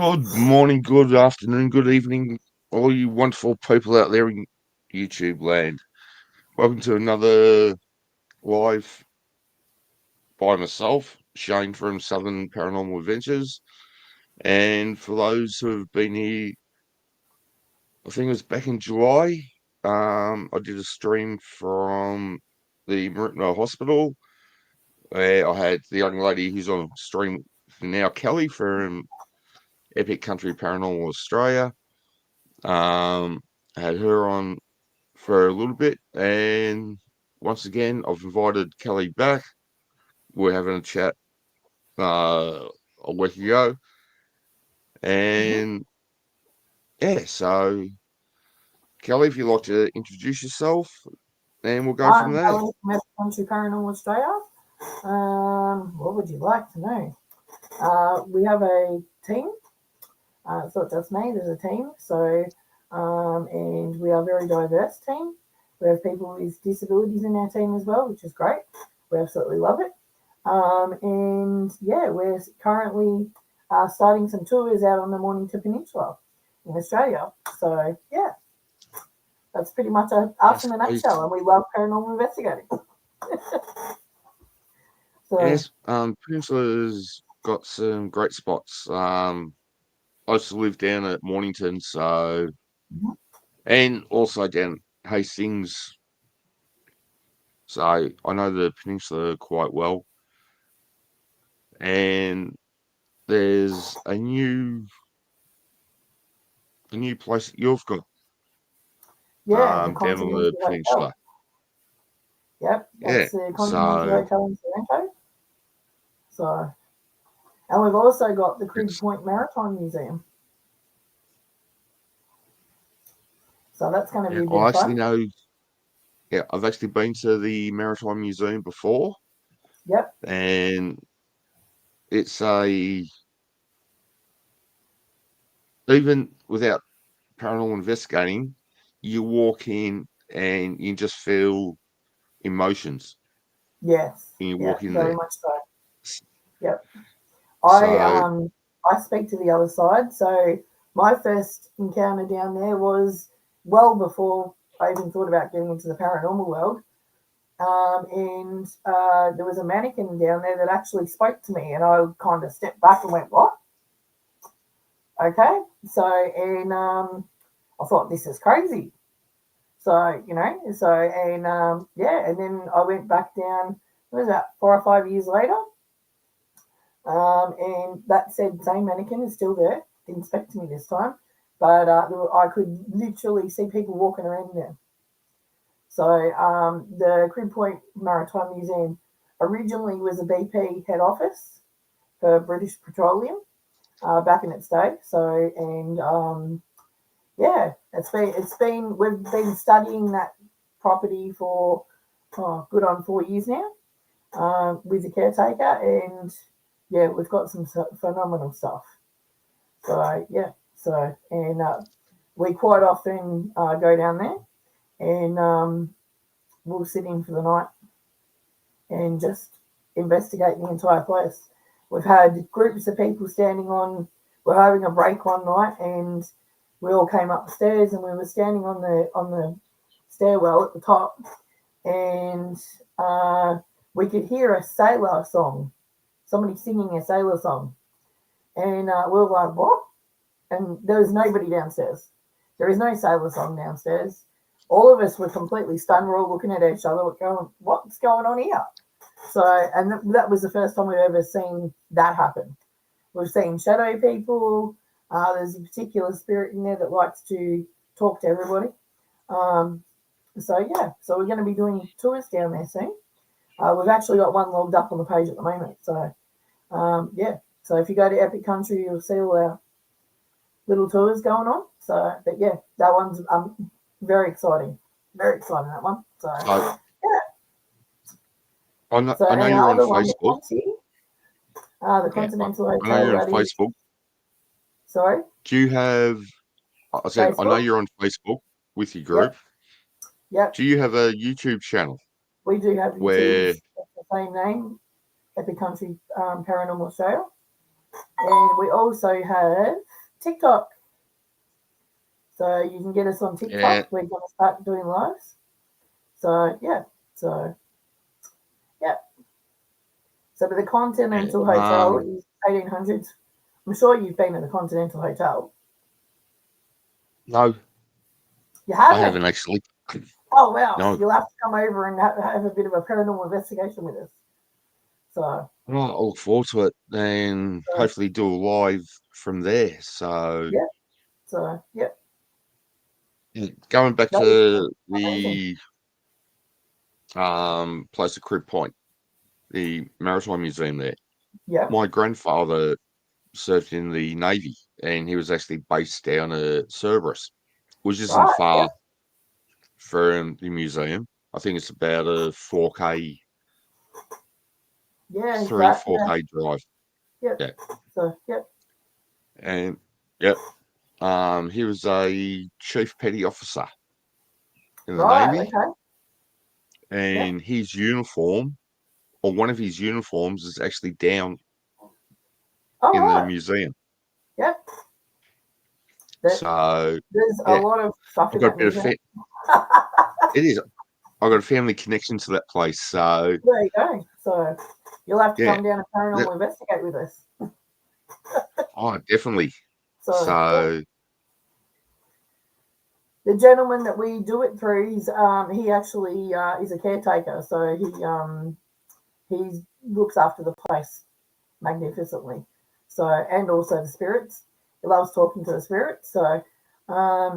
Good morning, good afternoon, good evening, all you wonderful people out there in YouTube land. Welcome to another live by myself, Shane from Southern Paranormal Adventures. And for those who have been here, I think it was back in July, I did a stream from the Mooroopna Hospital where I had the young lady who's on stream now, Kelly from Epic Country Paranormal Australia. I had her on for a little bit, and once again, I've invited Kelly back. We're having a chat a week ago, and yeah, so Kelly, if you'd like to introduce yourself, and we'll go from I'm there. Kelly from Country Paranormal Australia. What would you like to know? We have a team. It's not just me, there's a team. And we are a very diverse team. We have people with disabilities in our team as well, which is great. We absolutely love it. And yeah, we're currently starting some tours out on the Mornington Peninsula in Australia. So yeah, that's pretty much us in a nutshell. And we love paranormal investigating. Yes, Peninsula's got some great spots. I used to live down at Mornington, so and also down at Hastings, so I know the peninsula quite well. And there's a new place that you've got Yeah, the down on the Continental peninsula. Hotel. Yep, Yeah, that's the Continental so Hotel in Sorrento. So, and we've also got the Crib it's Point Maritime Museum. So that's going to yeah, be a bit I of actually fun. know. Yeah, I've actually been to the Maritime Museum before, Yep. and it's a even without paranormal investigating, you walk in and you just feel emotions Yes. when you Yeah. walk in Very there. much so. Yep. I So um I speak to the other side. So my first encounter down there was well before I even thought about getting into the paranormal world. And there was a mannequin down there that actually spoke to me, and I kind of stepped back and went, "What?" Okay, so and I thought this is crazy. So yeah, and then I went back down. What was that? 4 or 5 years later, and that said same mannequin is still there. Didn't speak to me this time, but I could literally see people walking around there. So the Crib Point Maritime Museum originally was a BP head office for British Petroleum back in its day. So and yeah, we've been studying that property for good on 4 years now with the caretaker, and yeah, we've got some phenomenal stuff. So yeah, so and we quite often go down there and we'll sit in for the night and just investigate the entire place. We've had groups of people standing on. We're having a break one night, and we all came upstairs, and we were standing on the stairwell at the top, and we could hear a sailor song, somebody singing a sailor song, and we were like, "What?" And there was nobody downstairs. There is no sailor song downstairs. All of us were completely stunned. We're all looking at each other, going, "What's going on here?" So, and that was the first time we've ever seen that happen. We've seen shadow people. There's a particular spirit in there that likes to talk to everybody. Um, so yeah, so we're going to be doing tours down there soon. We've actually got one logged up on the page at the moment. So yeah, so if you go to Epic Country, you'll see all our little tours going on. So, but yeah, that one's very exciting. Very exciting, that one. So I yeah. So I know and you're our on other one, Facebook. the Yeah, Continental I know Hotel, you're on that is. Facebook. Sorry, Do you have? I said I know Facebook. you're on Facebook with your group. Yep, yep. Do you have a YouTube channel We do have YouTube. where? It's the same name, Epic Country Paranormal Australia, and we also have TikTok. So you can get us on TikTok. Yeah. We're going to start doing lives. So yeah. So yeah. So but the Continental Hotel is 1800s. I'm sure you've been at the Continental Hotel. No, You I haven't? haven't actually. Oh wow! No. You'll have to come over and have a bit of a paranormal investigation with us. So Oh, I look forward to it and hopefully do a live from there. So, yeah. So yeah. going back That was to amazing. the place at Crib Point, the Maritime Museum there. Yeah. My grandfather served in the Navy and he was actually based down at Cerberus, which isn't Right. Yeah. far from the museum. I think it's about a 4K, Yeah. Is three, that? Yeah. 4K drive. Yep. Yeah. So yep. And yep. He was a chief petty officer in the Right. Navy, Okay. Yep. and his uniform, or one of his uniforms, is actually down All in the right. museum. Yep. That So there's a yeah, lot of stuff I've in got a that bit of museum. it is. I've got a family connection to that place. So There you go. So you'll have to yeah, come down and that, paranormal investigate with us. oh, definitely. So yeah. So The gentleman that we do it through, he actually is a caretaker, so he looks after the place magnificently. So and also the spirits. He loves talking to the spirits. So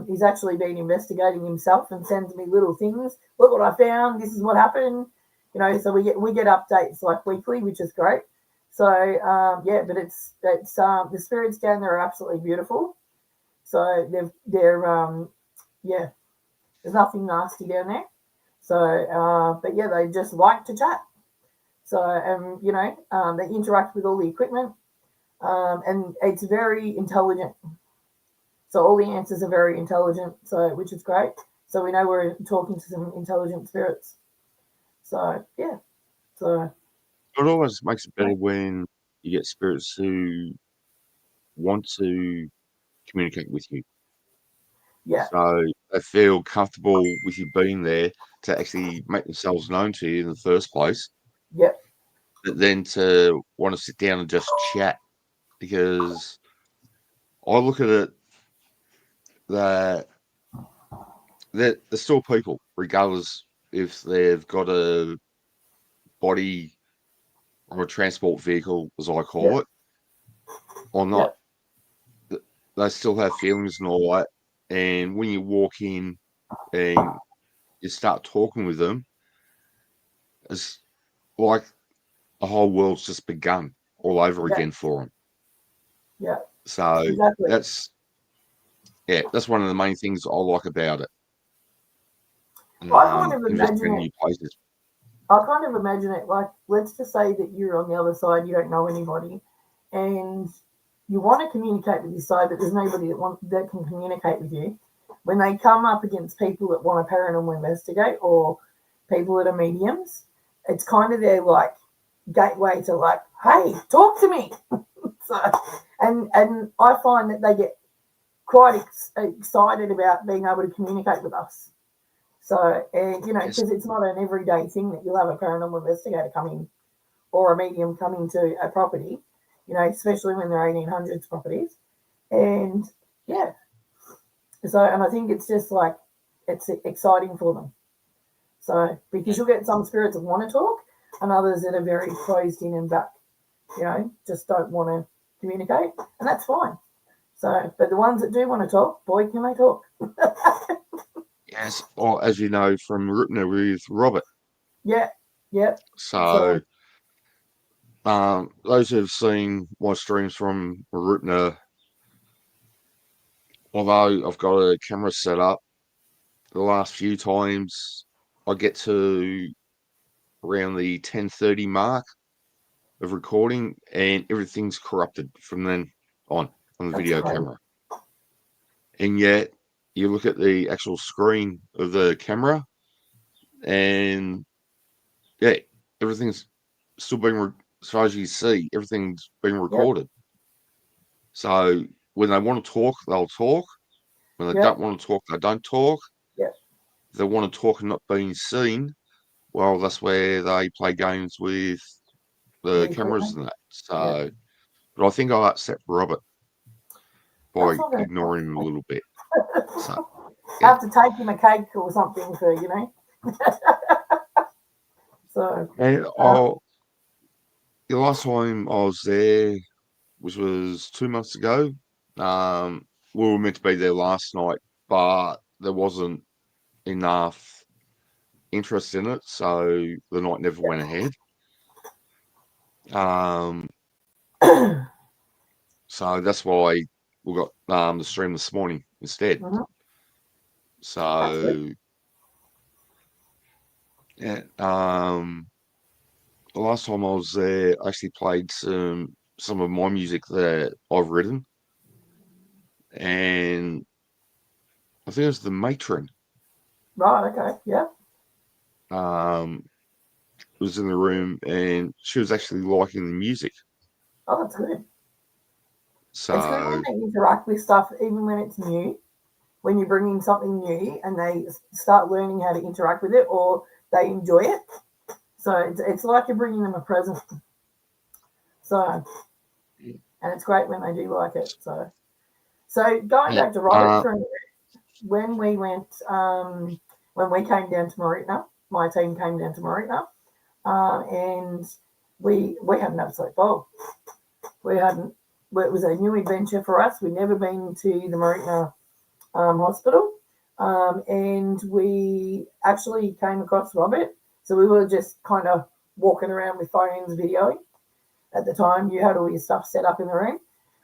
he's actually been investigating himself and sends me little things. Look what I found. This is what happened. You know, so we get updates like weekly, which is great. So yeah, but it's the spirits down there are absolutely beautiful. So they're yeah, there's nothing nasty down there. So but yeah, they just like to chat. So you know, they interact with all the equipment, and it's very intelligent. So all the answers are very intelligent. So which is great. So we know we're talking to some intelligent spirits. So yeah. So it always makes it better when you get spirits who want to communicate with you. yeah, So they feel comfortable with you being there to actually make themselves known to you in the first place, yeah, but then to want to sit down and just chat because I look at it that they're still people, regardless if they've got a body or a transport vehicle, as I yeah, call it, or yeah, not. They still have feelings and all that. And when you walk in and you start talking with them, it's like the whole world's just begun all over yeah, again for them. yeah. So Exactly. that's that's one of the main things I like about it. I kind of imagine Investigating it new places. I kind of imagine it like, let's just say that you're on the other side, you don't know anybody, and you want to communicate with this side, but there's nobody that can communicate with you. When they come up against people that want to paranormal investigate or people that are mediums, it's kind of their like gateway to like, hey, talk to me. So, and I find that they get quite excited about being able to communicate with us. So, and you know, Yes, because it's not an everyday thing that you'll have a paranormal investigator come in or a medium come into a property, you know, especially when they're 1800s properties. And yeah, so, and I think it's just like, it's exciting for them. So, because you'll get some spirits that want to talk and others that are very closed in and back, you know, just don't want to communicate. And that's fine. So, but the ones that do want to talk, boy, can they talk. yes. Or as you know from Mooroopna with Robert. Yeah, yeah. So, So those who have seen my streams from Mooroopna, although I've got a camera set up, the last few times I get to around the 10:30 mark of recording and everything's corrupted from then on the that's video crazy. camera. And yet you look at the actual screen of the camera and yeah, everything's still being as far as you see, everything's being Yep. recorded. So when they want to talk, they'll talk. When they Yeah. don't want to talk, they don't talk. Yeah. If they want to talk and not being seen, well, that's where they play games with the The cameras equipment. and that. Yeah. So, but I think I upset Robert That's by not very ignoring him a little bit. So, I yeah. have to take him a cake or something for, you know. So, And the last time I was there, which was 2 months ago, we were meant to be there last night, but there wasn't enough interest in it, so the night never went ahead. So that's why we got the stream this morning instead. mhm, that's good. So yeah, the last time I was there, I actually played some of my music that I've written, and I think it was the matron Right. Okay. Yeah. um was in the room, and she was actually liking the music. Oh, that's good. It's good when So they interact with stuff, even when it's new. When you bring in something new and they start learning how to interact with it, or they enjoy it. So it's like you're bringing them a present. So, and it's great when they do like it. So going yeah, back to Robert for a minute, when we went, when we came down to Mooroopna, my team came down to Mooroopna, and we had an absolute ball. We hadn't. It was a new adventure for us. We'd never been to the Mooroopna hospital, and we actually came across Robert. So we were just kind of walking around with phones, videoing. At the time, you had all your stuff set up in the room,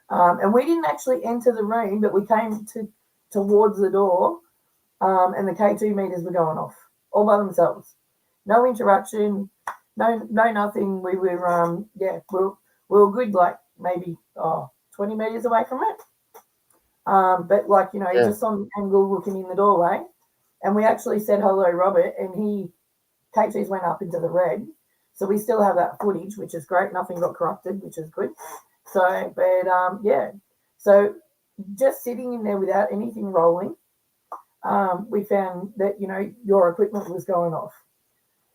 and we didn't actually enter the room, but we came towards the door, and the K2 meters were going off all by themselves. No interaction, no nothing. We were we were good, like maybe 20 meters away from it. But like, you know, yeah, just on angle looking in the doorway. And we actually said hello, Robert, and K2s went up into the red. So we still have that footage, which is great. Nothing got corrupted, which is good. So, but yeah. So just sitting in there without anything rolling, we found that, you know, your equipment was going off.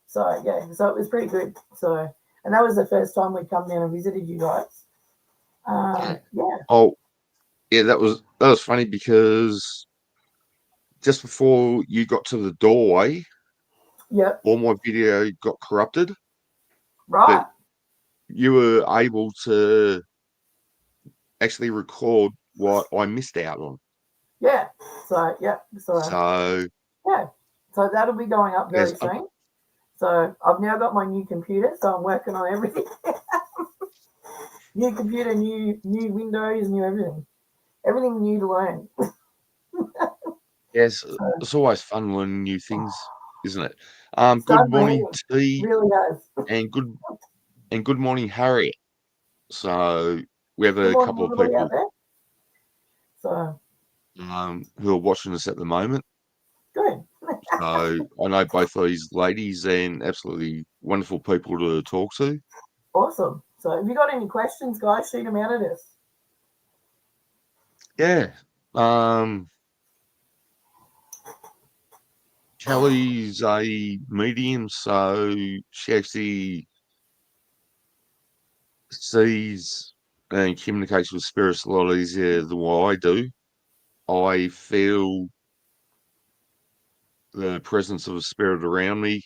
So yeah, so it was pretty good. So, and that was the first time we'd come down and visited you guys. Yeah. oh yeah, that was funny because just before you got to the doorway, Yep. all my video got corrupted, but Right. you were able to actually record what I missed out on. Yeah. So yeah. So So yeah. So that'll be going up yes, very soon. So I've now got my new computer, so I'm working on everything. New computer, new Windows, new everything. Everything new to learn. yes, So it's always fun learning new things, isn't it? it's Good done morning, me. T, Really has. and good morning, Harriet. So we have Good a morning, couple of everybody out people there. So who are watching us at the moment. good. So I know both these ladies and absolutely wonderful people to talk to. Awesome. So if you got any questions, guys, shoot them out at us. Yeah. Kelly's a medium, so she actually sees and communicates with spirits a lot easier than what I do. I feel the presence of a spirit around me,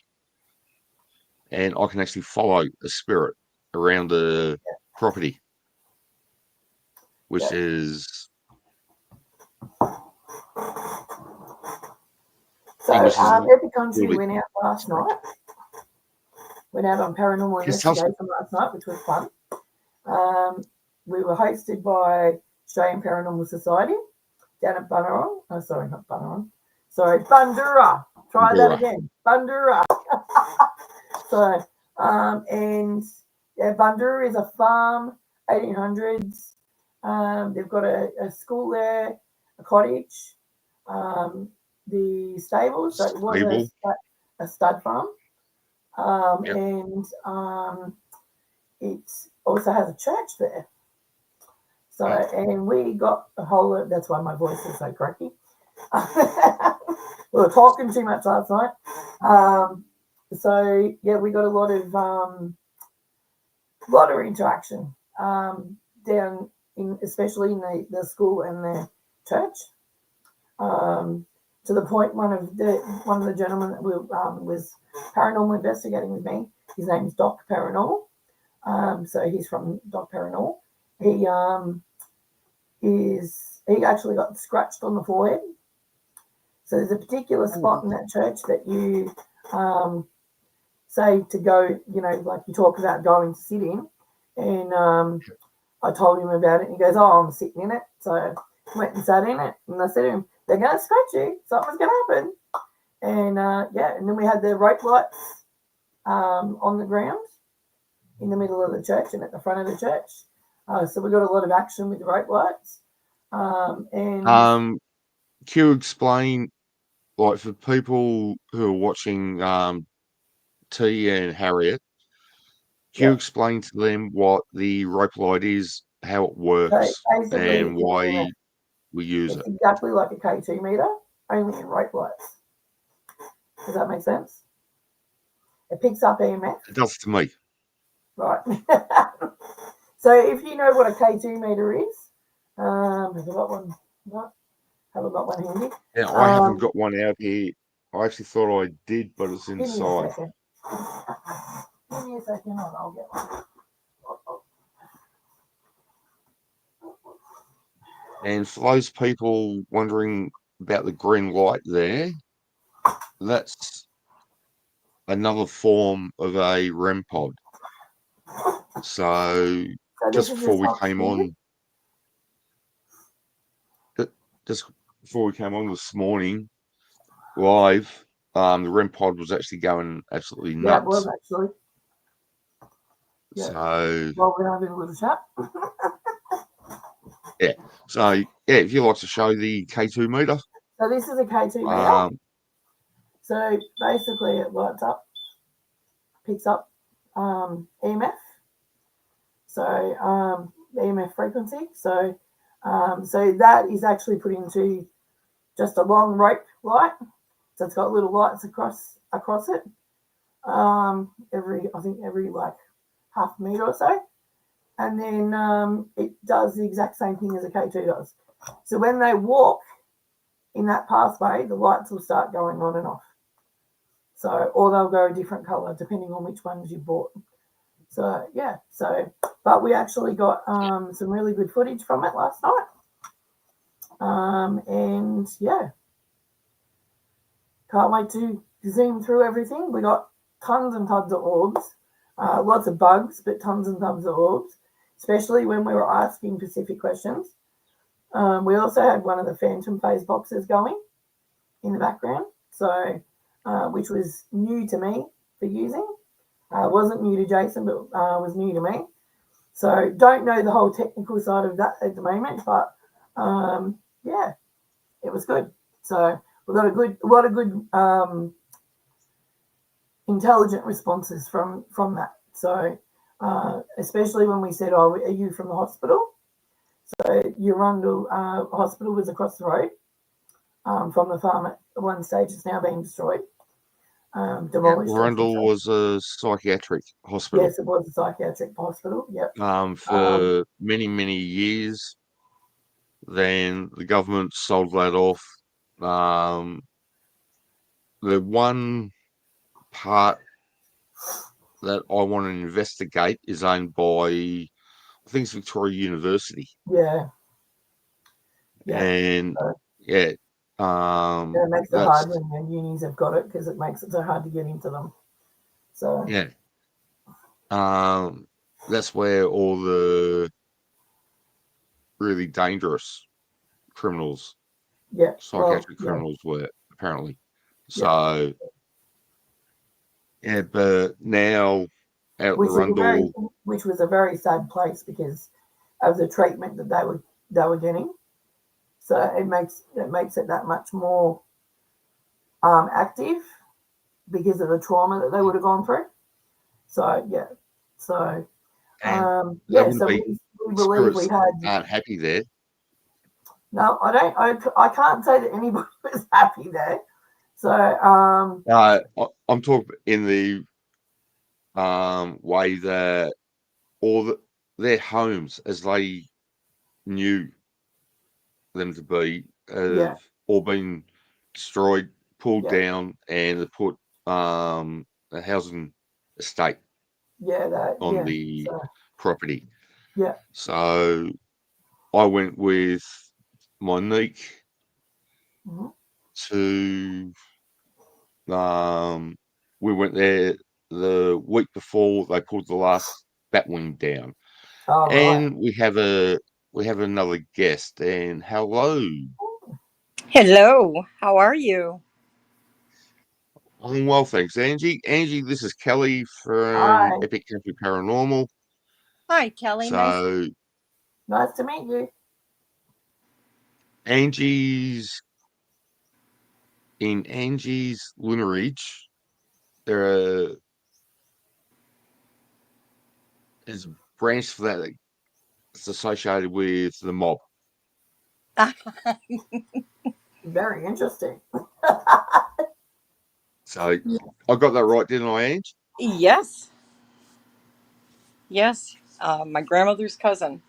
and I can actually follow a spirit around the property, which Yeah. is So which is Epic Country really went out last night. Went out on paranormal yes, sounds investigation last night, which was fun. We were hosted by Australian Paranormal Society down at Bunurong. Oh, sorry, not Bunurong. Sorry, Bundoora. Try that again. Bundoora. So, and yeah, Bundoora is a farm, 1800s. They've got a school there, a cottage, the stables. So it was stable. a stud farm. Yep. And it also has a church there. So, and we got a whole lot, that's why my voice is so cracky. We were talking too much last night. So, yeah, we got a lot of interaction down in, especially in the school and the church. To the point, one of the gentlemen that was paranormal investigating with me, his name is Doc Paranormal. So he's from Doc Paranormal. He actually got scratched on the forehead. So there's a particular spot in that church that you say to go, like you talk about going to sit in. And I told him about it. And he goes, "Oh, I'm sitting in it." So I went and sat in it. And I said to him, "They're going to scratch you. Something's going to happen." And and then we had the rope lights on the ground in the middle of the church and at the front of the church. So we got a lot of action with the rope lights. Can you explain, like, for people who are watching T and Harriet, can you explain to them what the rope light is, how it works, so basically and why we use it's it? exactly like a K2 meter, only in rope lights. Does that make sense? It picks up EMF. It does to me. Right. So if you know what a K2 meter is, have I got one? No, haven't got one handy. Yeah, I haven't got one out here. I actually thought I did, but it's Give me a inside. second. Give me a second and I'll get one. And for those people wondering about the green light there, that's another form of a REM pod. So just before we came on, this morning live, the REM pod was actually going absolutely nuts. Yeah, it was actually. Yeah. So well, we're having a little chat. Yeah. So yeah, if you like to show the K2 meter. So this is a K2 meter. So basically it lights up, picks up EMF. So EMF frequency. So that is actually put into just a long rope light. So it's got little lights across it. Every like half a meter or so. And then it does the exact same thing as a K2 does. So when they walk in that pathway, the lights will start going on and off. So, or they'll go a different color depending on which ones you bought. So, yeah. So, but we actually got some really good footage from it last night. And yeah, can't wait to zoom through everything. We got tons and tons of orbs, lots of bugs, but tons and tons of orbs, especially when we were asking specific questions. We also had one of the phantom phase boxes going in the background, so which was new to me for using. Wasn't new to Jason, but was new to me. So don't know the whole technical side of that at the moment, but yeah, it was good. So we got a lot of good intelligent responses from that. So especially when we said, "Oh, are you from the hospital?" So Urundle Hospital was across the road from the farm at one stage. It's now being destroyed, demolished. Urundle was a psychiatric hospital. Yes, it was a psychiatric hospital. Yep. For many, many years. Then the government sold that off. The one part that I want to investigate is owned by, I think it's Victoria University. Yeah. And it makes it hard when the unis have got it because it makes it so hard to get into them. So yeah, that's where all the really dangerous criminals, psychiatric criminals were apparently. So yeah, but now out in Rundle, which was a very sad place because of the treatment that they were getting. So it makes it that much more active because of the trauma that they would have gone through. So yeah, so so we believe we spirits had. aren't happy there. No, I don't. I can't say that anybody was happy there. So, I'm talking in the way that their homes, as they knew them to be, yeah, have all been destroyed, pulled yeah, down, and they put a housing estate on yeah. the So, property. yeah, So I went with Monique mhm. to we went there the week before they pulled the last batwing down. All right. And we have another guest. And hello. Hello, how are you? I'm well, thanks, Angie. Angie, this is Kelly from Hi. Epic Country Paranormal. Hi, Kelly. So Nice to meet you. Angie's Lunar Ridge, there is a branch for that that's associated with the mob. Very interesting. So I got that right, didn't I, Ange? Yes, yes. My grandmother's cousin.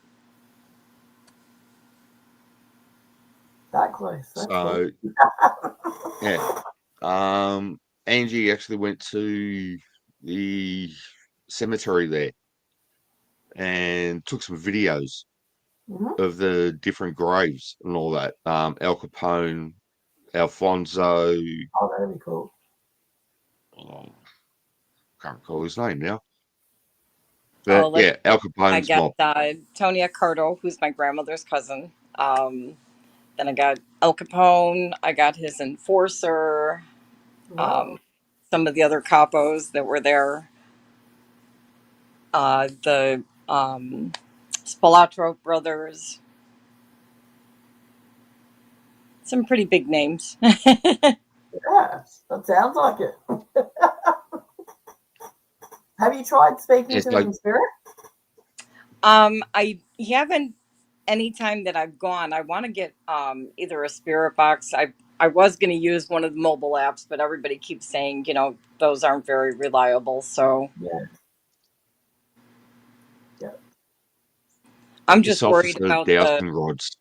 That close. That's cool. So yeah. Angie actually went to the cemetery there and took some videos Hmm. of the different graves and all that. Al Capone, Alfonso, Oh, that'd be cool. oh, can't recall his name now. Oh, But yeah, Al I Capone's got mob. Tony Accardo, who's my grandmother's cousin. Then I got El Capone. I got his enforcer. Wow. Um, some of the other capos that were there. The Spalatro brothers. Some pretty big names. Yeah, that sounds like it. Have you tried speaking It's to them like in spirit? I haven't any time that I've gone. I want to get either a spirit box. I was going to use one of the mobile apps, but everybody keeps saying, those aren't very reliable. So Yeah, yeah. I'm get just yourself worried the about the. dowsing rods.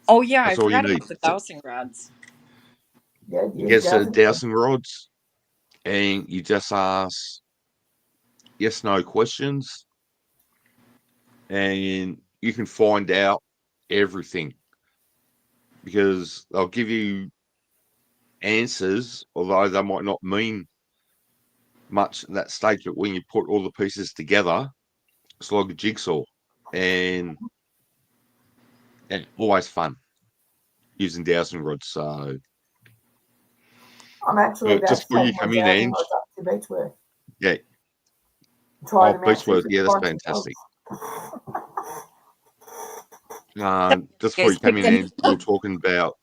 Oh yeah, I That's all you forgot need. about the So dowsing rods. Yeah, you use get the dowsing rod. dowsing rods and you just ask yes no questions and you can find out everything because they'll give you answers, although they might not mean much at that stage. But when you put all the pieces together, it's like a jigsaw, and always fun using dowsing rods. So, I'm actually but about just to before take you my come in, dowsing Ange, rods up to Beechworth. yeah, Try oh, them out, see if Beachworth, we yeah, can that's find some dogs. fantastic. So Just you before guys you come picked in, any. Ange, we were talking about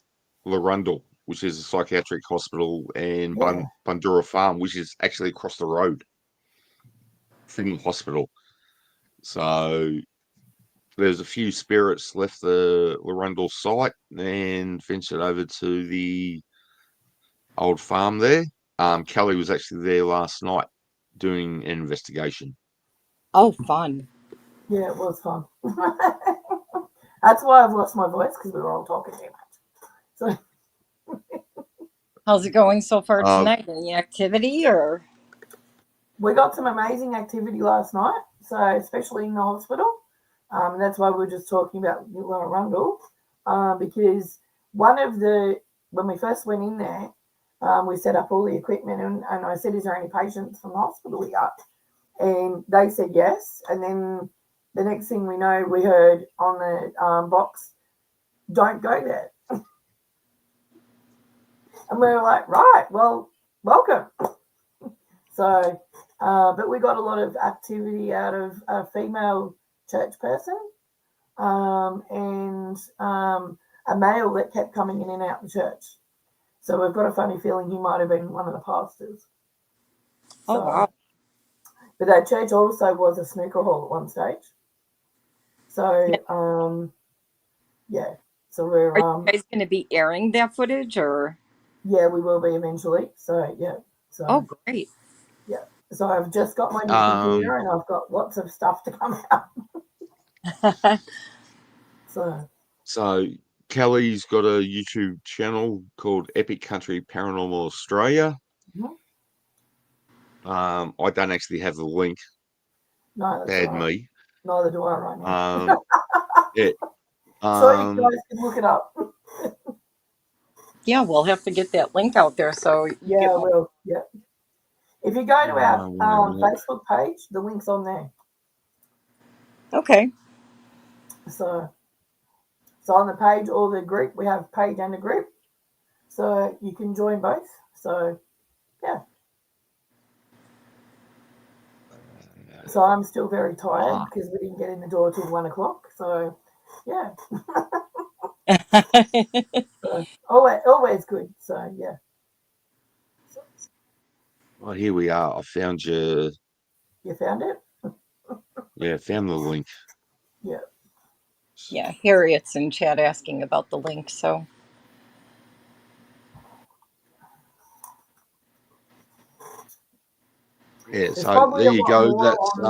Larundel, which is a psychiatric hospital, and Yeah. Bundura Farm, which is actually across the road from the hospital. So there's a few spirits left the Larundel site and ventured over to the old farm there. Kelly was actually there last night doing an investigation. Oh, fun. Yeah, it was fun. That's why I've lost my voice because we were all talking too much. So How's it going so far Uh, tonight? Any activity or? we got some amazing activity last night. So especially in the hospital, and that's why we were just talking about Rundle, because one of the when we first went in there, we set up all the equipment, and I said, "Is there any patients from the hospital here?" And they said yes. And then the next thing we know, we heard on the box, "Don't go there." And we were like, "Right, well, welcome." So, but we got a lot of activity out of a female church person, and a male that kept coming in and out the church. So we've got a funny feeling he might have been one of the pastors. Oh So wow. But that church also was a snooker hall at one stage. So, yeah. So we're Are you guys going to be airing that footage or? yeah, we will be eventually. So yeah. So Oh, great. yeah. So I've just got my new Um, computer and I've got lots of stuff to come out. So so Kelly's got a YouTube channel called Epic Country Paranormal Australia. mhm. I don't actually have the link. No, that's Bad all right. me. Neither do I right now. Yeah. So you guys can look it up. Yeah, we'll have to get that link out there so you Yeah, get I more. will. Yeah. If you go to our Wait a minute. Facebook page, the link's on there. Okay. So on the page or the group, we have page and a group. So you can join both. So yeah. So I'm still very tired because we didn't get in the door till 1 o'clock. So yeah. So, always good. So yeah. Oh, here we are. I found you. You found it? Yeah, found the link. Yeah. Yeah, Harriet's in chat asking about the link. So Yeah, There's so probably there a you lot go. more That's on the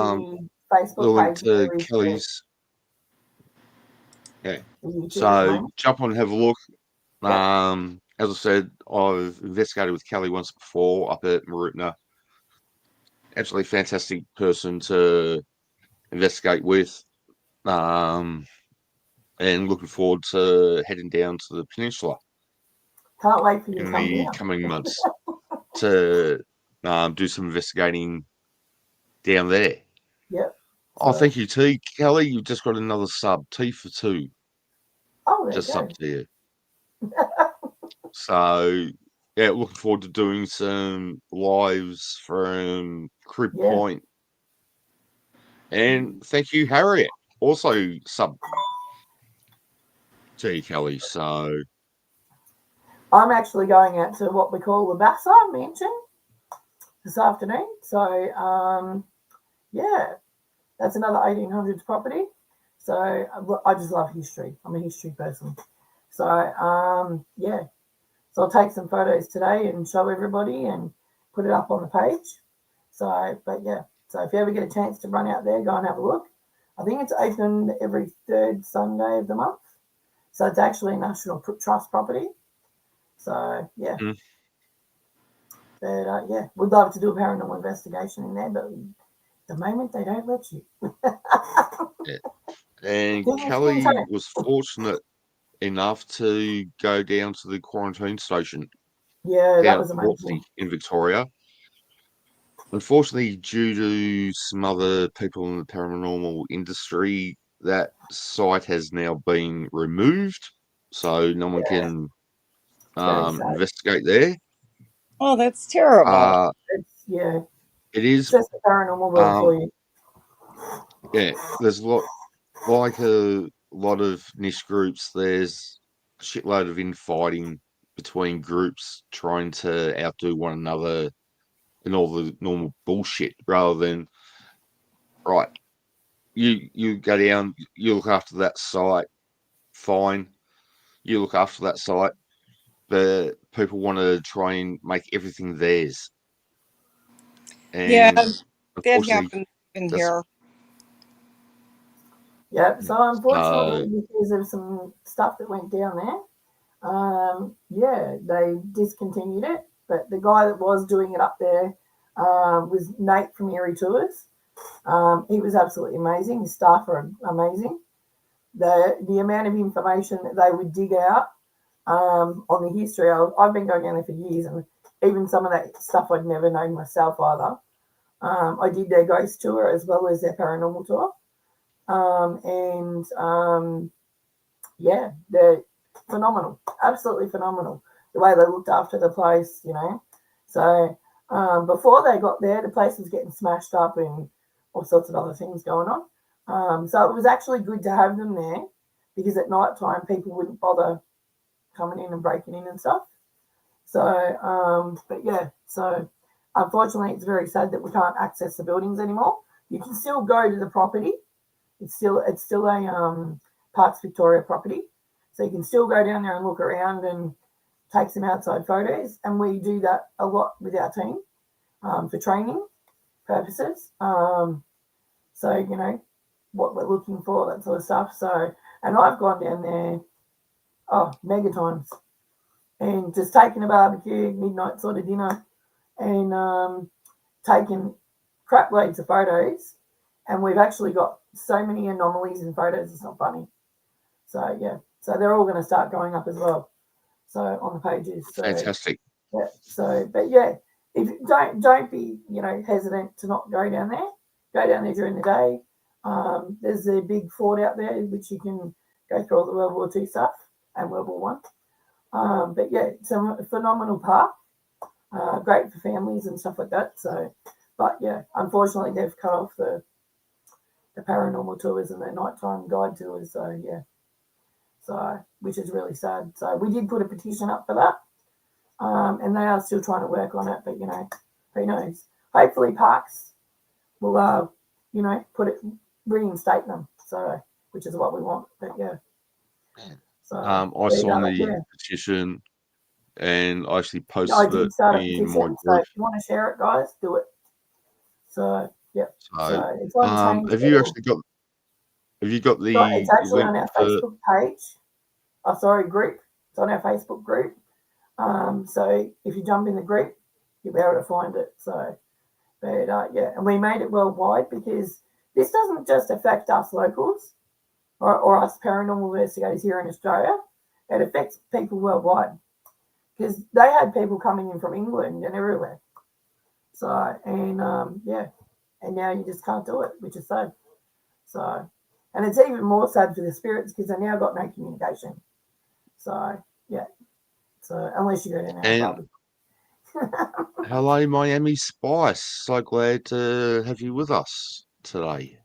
the Facebook link page than to there is Kelly's. Yeah. the YouTube at the So moment. jump on and have a look. Yep. As I said, I've investigated with Kelly once before up at Mooroopna. Absolutely fantastic person to investigate with. And looking forward to heading down to the peninsula Can't wait for you to in come the down. coming months to do some investigating down there. Yep. Oh, So, thank you, T. Kelly. You've just got another sub. T for 2. oh, there you Just sub go. to you. So, yeah, looking forward to doing some lives from Crib Yeah. Point. And thank you, Harriet. Also sub to you, Kelly. So, I'm actually going out to what we call the Bassa Mansion this afternoon. So, yeah, that's another 1800s property. So I just love history. I'm a history person. So, yeah. So I'll take some photos today and show everybody and put it up on the page. So, but yeah. So if you ever get a chance to run out there, go and have a look. I think it's open every third Sunday of the month. So it's actually a National Trust property. So yeah. But yeah, we'd love to do a paranormal investigation in there, but at the moment they don't let you. yeah. And Things can Kelly change. was fortunate enough to go down to the quarantine station Yeah, that down at was Portsea amazing. in Victoria. Unfortunately, due to some other people in the paranormal industry, that site has now been removed, so no one Yeah, can it's very sad. investigate there. oh, that's terrible. Yeah, It it's is, just the paranormal world um, for you. yeah. There's a lot, like a lot of niche groups. There's a shitload of infighting between groups trying to outdo one another and all the normal bullshit, rather than right. You go down, you look after that site, fine. You look after that site, but people want to try and make everything theirs, Yeah, and that unfortunately, happens in that's here. Yeah, so uh, unfortunately, because of some stuff that went down there, yeah, they discontinued it. But the guy that was doing it up there was Nate from Erie Tours. He was absolutely amazing. His staff are amazing. The amount of information that they would dig out on the history, I've been going down there for years, and even some of that stuff I'd never known myself either. I did their ghost tour as well as their paranormal tour. And yeah, they're phenomenal, absolutely phenomenal. The way they looked after the place, you know. So before they got there, the place was getting smashed up and all sorts of other things going on. So it was actually good to have them there because at night time people wouldn't bother coming in and breaking in and stuff. So, but yeah, so unfortunately, it's very sad that we can't access the buildings anymore. You can still go to the property. It's still a Parks Victoria property, so you can still go down there and look around and take some outside photos. And we do that a lot with our team for training purposes. So you know what we're looking for, that sort of stuff. So, and I've gone down there, mega times, and just taken a barbecue, midnight sort of dinner, and taken crap loads of photos. And we've actually got so many anomalies in photos, it's not funny. So yeah, so they're all going to start going up as well. So on the pages. So, Fantastic. yeah. So, but yeah, if don't be hesitant to not go down there. Go down there during the day. There's a big fort out there which you can go through all the World War II stuff and World War One. But yeah, it's a phenomenal park. Great for families and stuff like that. So, but yeah, unfortunately they've cut off the paranormal tours and the nighttime guide tours. So yeah, so which is really sad. So we did put a petition up for that, and they are still trying to work on it. But who knows? Hopefully parks will reinstate them. So which is what we want. But yeah. So I signed the petition, and I actually posted I did start a in petition. my So group. if you want to share it, guys, do it. So yeah. So, it's on change. have you actually got? Have you got the It's actually link on our for? Facebook page. Group. It's on our Facebook group. So if you jump in the group, you'll be able to find it. So, but yeah, and we made it worldwide because this doesn't just affect us locals or us paranormal investigators here in Australia. It affects people worldwide because they had people coming in from England and everywhere. So, and and now you just can't do it, which is sad. So, and it's even more sad for the spirits because they now got no communication. So, yeah. So, unless you go down there and Hello, Miami Spice. So glad to have you with us today.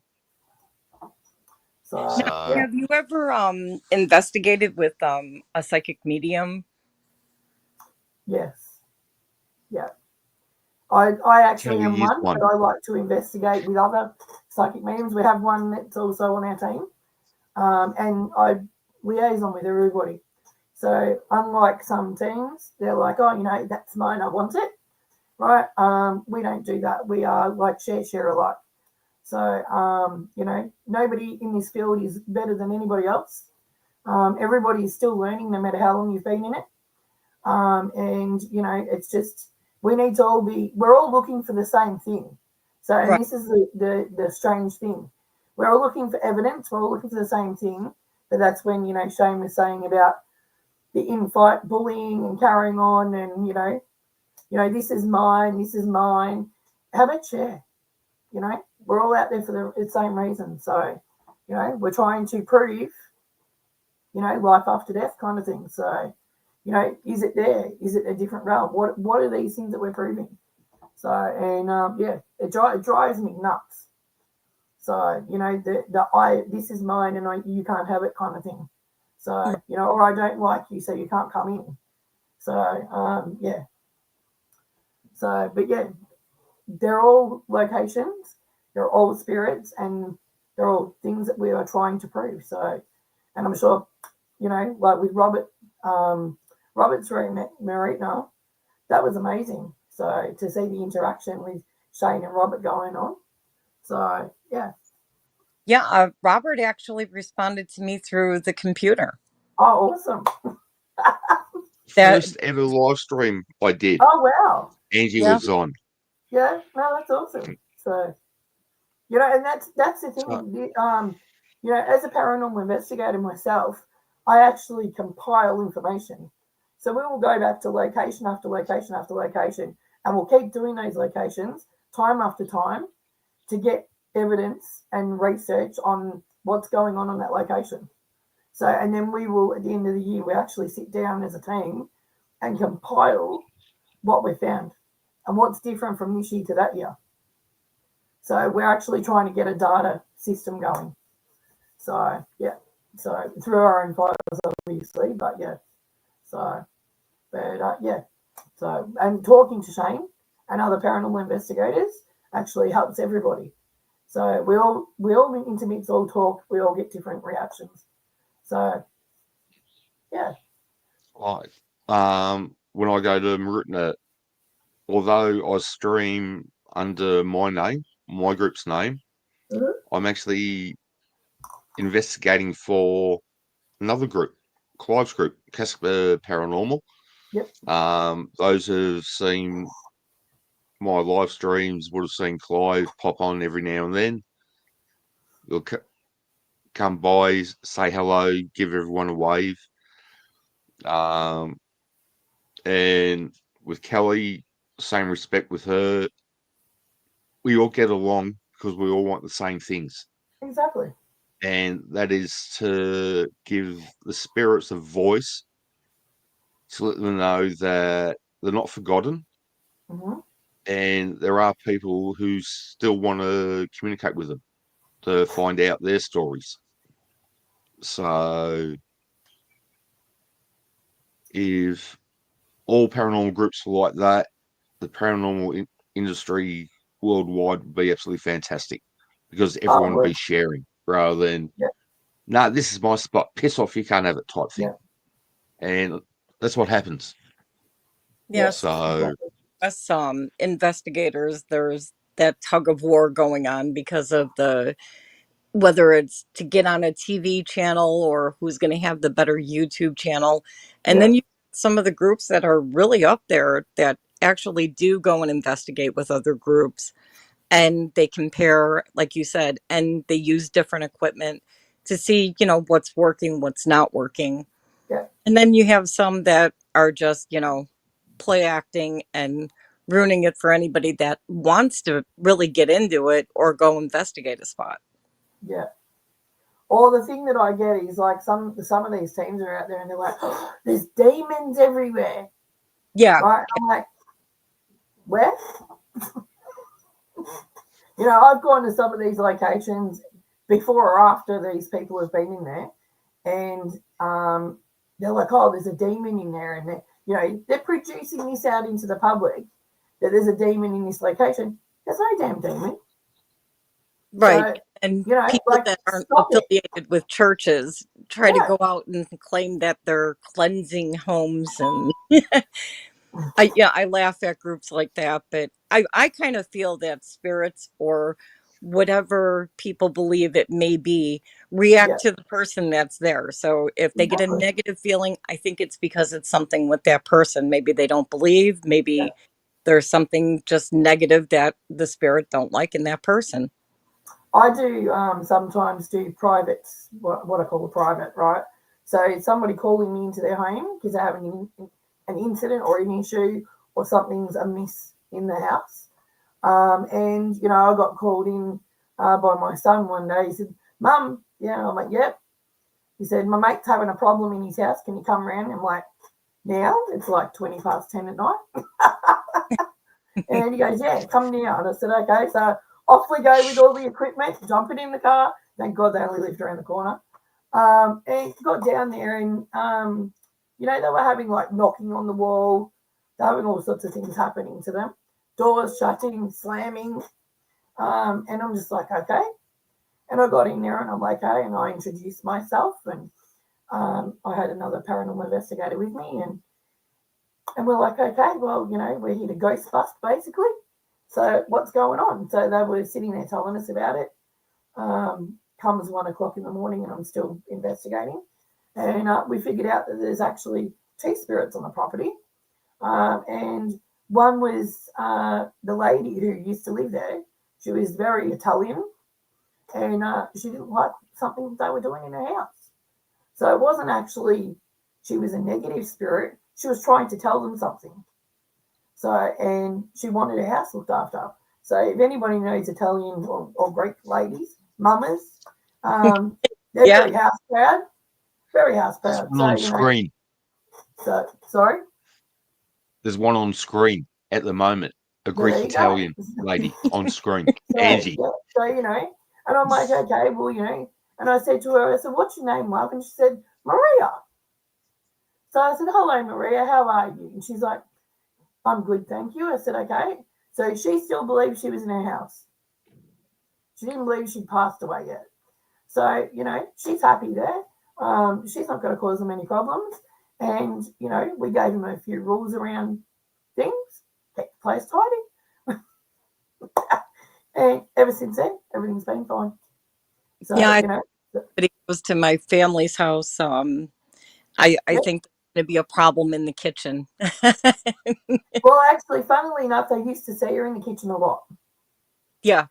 So, Have you ever investigated with a psychic medium? Yes. Yeah. I actually Can am we use one, but I like to investigate with other psychic mediums. We have one that's also on our team, and I liaison with everybody. So unlike some teams, they're like, oh, that's mine, I want it, right? We don't do that. We are like share alike. So nobody in this field is better than anybody else. Everybody is still learning, no matter how long you've been in it. And it's just we need to all we're all looking for the same thing. So, and this is the strange thing. We're all looking for evidence. We're all looking for the same thing. But that's when, Shane was saying about the in-fight bullying and carrying on and, this is mine, this is mine. How about share? We're all out there for the same reason. So, we're trying to prove, life after death kind of thing. So, is it there? Is it a different realm? What are these things that we're proving? So, and it drives me nuts. So, this is mine and you can't have it kind of thing. So, or I don't like you, so you can't come in. So, yeah. So, but yeah, they're all locations, they're all spirits, and they're all things that we are trying to prove. So, and I'm sure, like with Robert's room at Mooroopna, that was amazing. So to see the interaction with Shane and Robert going on. So yeah. Yeah, Robert actually responded to me through the computer. Oh, awesome. First ever live stream I did. Oh, wow. Angie was on. Yeah, no, that's awesome. So, and that's the thing. As a paranormal investigator myself, I actually compile information. So we will go back to location after location after location, and we'll keep doing those locations time after time to get evidence and research on what's going on that location. So, and then we will, at the end of the year, we actually sit down as a team and compile what we found and what's different from this year to that year. So we're actually trying to get a data system going. So, yeah. So through our own files, obviously, but yeah. So, but yeah. So, and talking to Shane and other paranormal investigators actually helps everybody. So we all intermix, all talk, we all get different reactions. So yeah. Like, when I go to Mooroopna, although I stream under my name, my group's name, Mhm. I'm actually investigating for another group, Clive's group, Casper Paranormal. Yep. Those who've seen my live streams would have seen Clive pop on every now and then. He'll come by, say hello, give everyone a wave. And with Kelly, same respect with her. We all get along because we all want the same things. Exactly. And that is to give the spirits a voice, to let them know that they're not forgotten, Mm-hmm. and there are people who still want to communicate with them to find out their stories. So if all paranormal groups were like that, the paranormal industry worldwide would be absolutely fantastic, because everyone would Probably. be sharing rather than, Yeah. no, this is my spot, piss off, you can't have it type thing. Yeah. And that's what happens. Yeah. Yes, So, Exactly. us investigators, there's that tug of war going on because of the whether it's to get on a TV channel or who's going to have the better YouTube channel. And Yeah. then you some of the groups that are really up there that actually do go and investigate with other groups, and they compare, like you said, and they use different equipment to see, what's working, what's not working. Yeah. And then you have some that are just, play acting and ruining it for anybody that wants to really get into it or go investigate a spot. Yeah. Or the thing that I get is like some of these teams are out there and they're like, oh, there's demons everywhere, Yeah. right? I'm like, where? I've gone to some of these locations before or after these people have been in there, and they're like, oh, there's a demon in there, and they're producing this out into the public that there's a demon in this location. There's no damn demon. Right. So And people like, that aren't stop it. affiliated with churches try to Yeah, go out and claim that they're cleansing homes. And I laugh at groups like that, but I kind of feel that spirits or whatever people believe it may be yeah, react to the person that's there. So if they get a exactly. negative feeling, I think it's because it's something with that person. Maybe they don't believe, Yeah. maybe there's something just negative that the spirit don't like in that person. I do sometimes do private, what I call a private, right? So it's somebody calling me into their home because they have an incident or an issue or something's amiss in the house. And, I got called in by my son one day. He said, Mum, I'm like, yep. He said, my mate's having a problem in his house. Can you come around? I'm like, now? It's like 20 past 10 at night. And he goes, yeah, come now. And I said, okay. So off we go with all the equipment, jump it in the car. Thank God they only lived around the corner. And got down there and, they were having like knocking on the wall. They were having all sorts of things happening to them. Doors shutting, slamming. And I'm just like, okay. And I got in there and I'm like, okay. And I introduced myself and I had another paranormal investigator with me. And we're like, okay, well, we're here to ghost bust basically. So what's going on? So they were sitting there telling us about it. Comes 1 o'clock in the morning and I'm still investigating. And we figured out that there's actually two spirits on the property. And one was the lady who used to live there. She was very Italian and she didn't like something they were doing in her house. So it wasn't actually she was a negative spirit. She was trying to tell them something. So, and she wanted her house looked after. So if anybody knows Italian or Greek ladies, mamas, they're Yeah. very house proud, very house there's proud. one So, on screen. So, sorry? There's one on screen at the moment. A Yeah, Greek there you go. Italian lady on screen. So, Angie. yeah, so, and I'm like, okay, well, and I said to her, I said, what's your name, love? And she said, Maria. So I said, hello, Maria, how are you? And she's like, I'm good, thank you. I said, okay. So she still believed she was in her house. She didn't believe she'd passed away yet. So, she's happy there. She's not going to cause them any problems. And, we gave them a few rules around things, keep the place tidy. And ever since then, everything's been fine. So, Yeah, but it goes to my family's house. I yeah. think there's going to be a problem in the kitchen. Well, actually, funnily enough, they used to see her in the kitchen a lot. Yeah.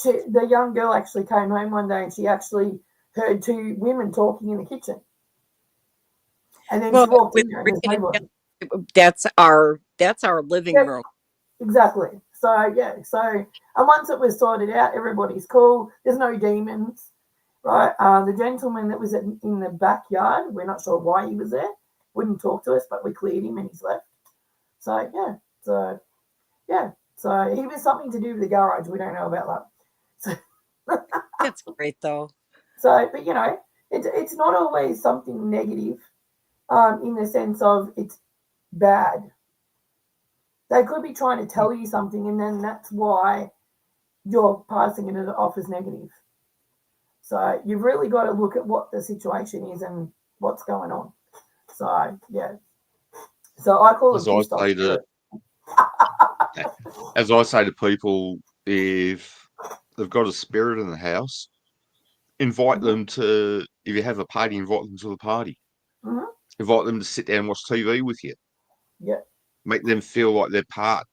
The young girl actually came home one day and she actually heard two women talking in the kitchen. And then Well, she walked with in there and there's nobody. that's our living Yep, room. exactly. So, and once it was sorted out, everybody's cool. There's no demons, right? The gentleman that was in the backyard, we're not sure why he was there, wouldn't talk to us, but we cleared him and he's left. So, so he was something to do with the garage. We don't know about that. So, That's great, though. but it's not always something negative, in the sense of it's bad. They could be trying to tell you something, and then that's why you're passing it off as negative. So you've really got to look at what the situation is and what's going on. So yeah. So I call As them I pissed off say to, spirit. as I say to people, if they've got a spirit in the house, invite them to. If you have a party, invite them to the party. Mm-hmm. Invite them to sit down and watch TV with you. Yeah. Make them feel like they're part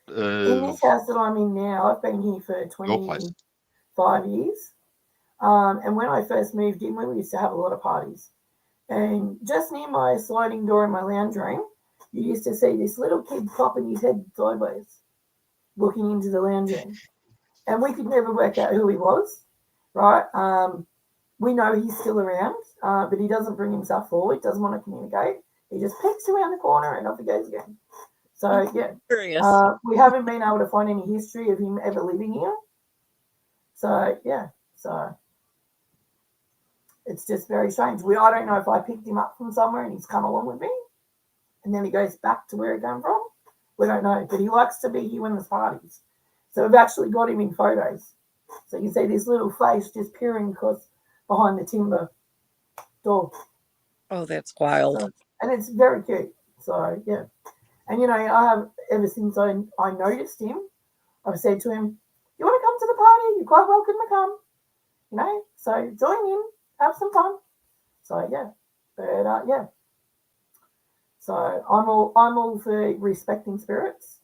In this of house that I'm in now, I've been here for your place. 25 years. And when I first moved in, we used to have a lot of parties. And just near my sliding door in my lounge room, you used to see this little kid popping his head sideways, looking into the lounge room. And we could never work out who he was, right? We know he's still around, but he doesn't bring himself forward, doesn't want to communicate. He just peeks around the corner and off he goes again. So, yeah. Curious. We haven't been able to find any history of him ever living here. So, yeah. So, it's just very strange. I don't know if I picked him up from somewhere and he's come along with me and then he goes back to where he came from. We don't know, but he likes to be here when there's parties. So we've actually got him in photos. So you can see this little face just peering across behind the timber door. Oh, that's wild. So, and it's very cute. So, yeah. And, I have, ever since I noticed him, I've said to him, you want to come to the party? You're quite welcome to come. So join in, have some fun. So, yeah. But, yeah. So I'm all for respecting spirits.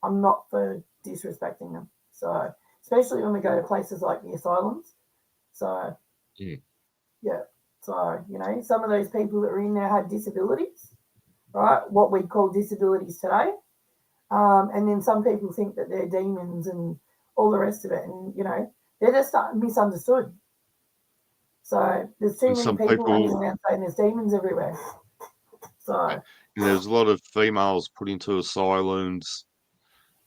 I'm not for disrespecting them. So especially when we go to places like the asylums. So yeah. So some of those people that are in there had disabilities, right? What we call disabilities today. And then some people think that they're demons and all the rest of it, and they're just misunderstood. So there's too many people running around saying there's demons everywhere. So and there's a lot of females put into asylums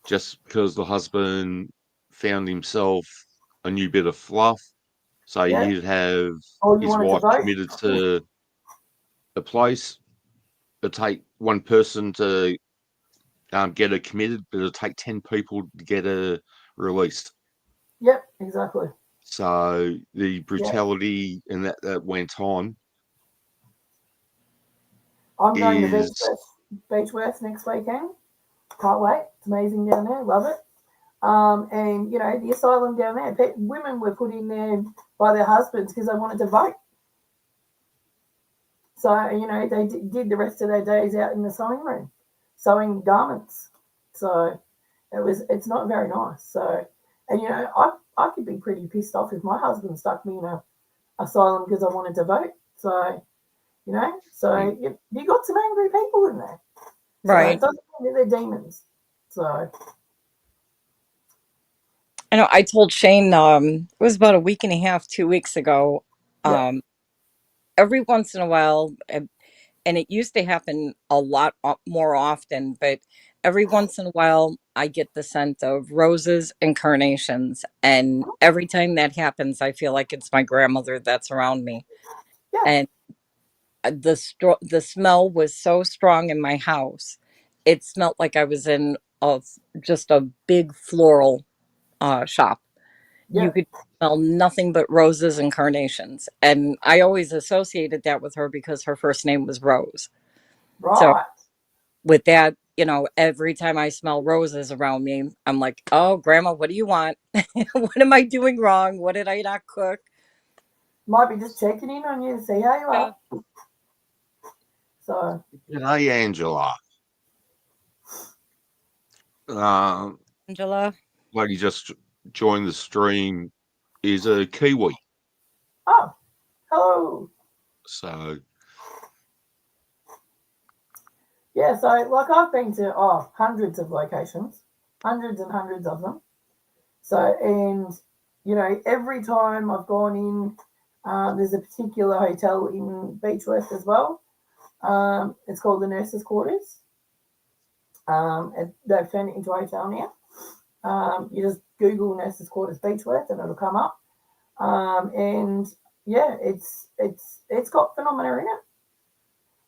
just because the husband found himself a new bit of fluff. So he'd have his wife committed to a place. It'd take one person to get her committed, but it'll take 10 people to get her released. Yep, exactly. So the brutality and that went on. I'm going to Beechworth next weekend. Can't wait. It's amazing down there. Love it. And the asylum down there, women were put in there by their husbands because they wanted to vote. So they did the rest of their days out in the sewing room, sewing garments. So it's not very nice. So, and I could be pretty pissed off if my husband stuck me in a asylum because I wanted to vote. So you got some angry people in there, right? So it doesn't mean that they're demons. So. I know I told Shane, it was about a week and a half, 2 weeks ago. Every once in a while, and it used to happen a lot more often, but every once in a while, I get the scent of roses and carnations. And every time that happens, I feel like it's my grandmother that's around me. Yeah. And the smell was so strong in my house. It smelled like I was in of just a big floral shop. You Yeah. could smell nothing but roses and carnations. And I always associated that with her because her first name was Rose. So Right. with that, every time I smell roses around me, I'm like, oh, Grandma, what do you want? What am I doing wrong? What did I not cook? Might be just checking in on you to see how you Yeah. are. So, Hey, Angela. Uh, Angela. lady just joined the stream is a Kiwi. oh, hello. So, Yeah, so like I've been to hundreds of locations, hundreds and hundreds of them. So, and every time I've gone in, there's a particular hotel in Beechworth as well. It's called the Nurses' Quarters. They've turned it into a hotel now. You just Google Nurses' Quarters Beechworth and it'll come up. And yeah, it's got phenomena in it.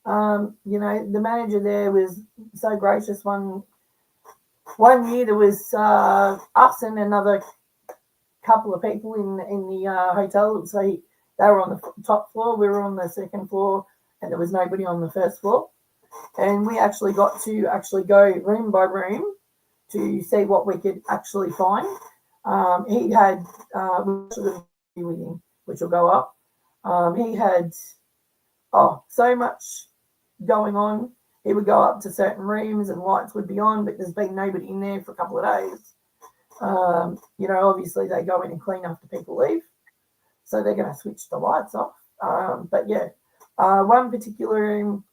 The manager there was so gracious. One year there was us and another couple of people in the hotel. So they were on the top floor, we were on the second floor, and there was nobody on the first floor. And we actually got to go room by room to see what we could actually find. He had with him, which will go up. He had so much going on. He would go up to certain rooms and lights would be on, but there's been nobody in there for a couple of days. Obviously they go in and clean after people leave, so they're going to switch the lights off. But yeah, one particular room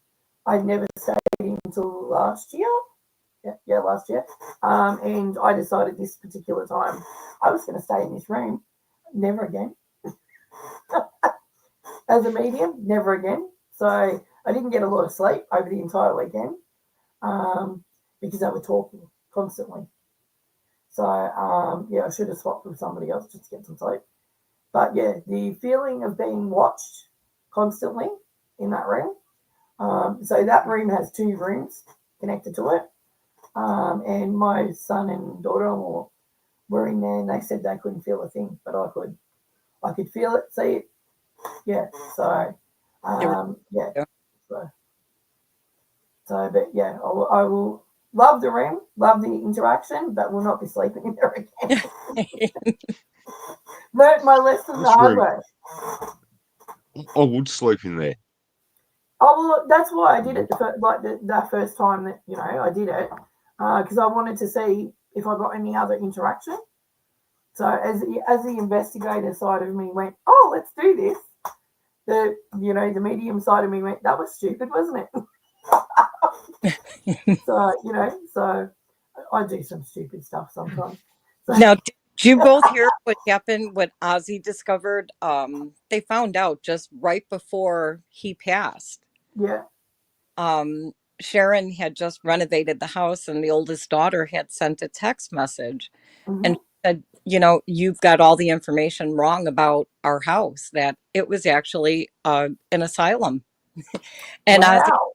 I never stayed in until last year. Yeah, last year. And I decided this particular time I was going to stay in this room. Never again. As a medium, never again. So I didn't get a lot of sleep over the entire weekend because they were talking constantly. So I should have swapped with somebody else just to get some sleep. But yeah, the feeling of being watched constantly in that room. So that room has 2 rooms connected to it. And my son and daughter-in-law were in there and they said they couldn't feel a thing, but I could. I could feel it, see it. Yeah. So, yeah. But yeah, I will love the room, love the interaction, but will not be sleeping in there again. Learned my lesson the hard way. I would sleep in there. Oh, well, that's why I did it the first time that, I did it, because I wanted to see if I got any other interaction. So as the investigator side of me went, oh, let's do this, the medium side of me went, that was stupid, wasn't it? So I do some stupid stuff sometimes. So, Now, did you both hear what happened when Ozzy discovered? They found out just right before he passed. yeah. Sharon had just renovated the house, and the oldest daughter had sent a text message and said, you've got all the information wrong about our house, that it was actually an asylum. And Ozzy, Wow.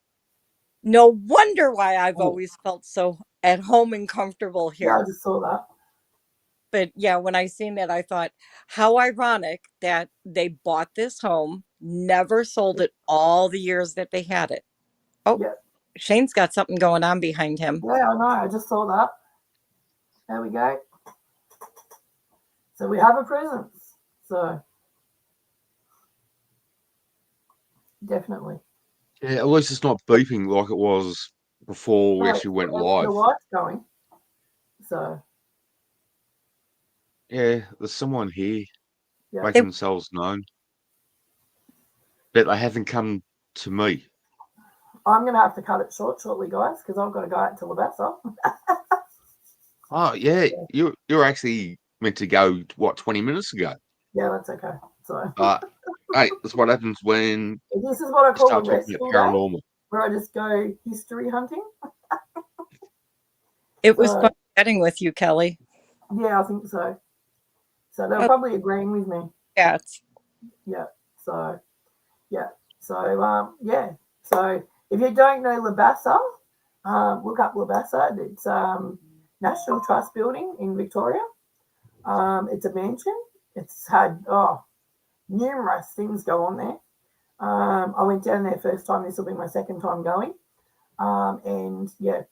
no wonder why I've always felt so at home and comfortable Yeah, I here. just saw that. But yeah, when I seen that, I thought, how ironic that they bought this home, never sold it all the years that they had it. Oh, Yeah. Shane's got something going on behind him. Yeah, I know. I just saw that. There we go. So we have a presence. So definitely. Yeah, at least it's not beeping like it was before we actually went live. The light's going. So Yeah, there's someone here yeah. making themselves known. But they haven't come to me. I'm going to have to cut it shortly, guys, because I've got to go out to Labassa. Oh, yeah, you're actually meant to go, 20 minutes ago? Yeah, that's okay. So hey, that's what happens when this is what I you call a start talking restful about day, paranormal. where I just go history hunting. It was fun chatting with you, Kelly. Yeah, I think so. So they're probably agreeing with me. Cats. Yeah. So yeah. So yeah. So if you don't know Labassa, look up Labassa. It's National Trust building in Victoria. It's a mansion. It's had numerous things go on there. I went down there first time. This will be my second time going. And yeah,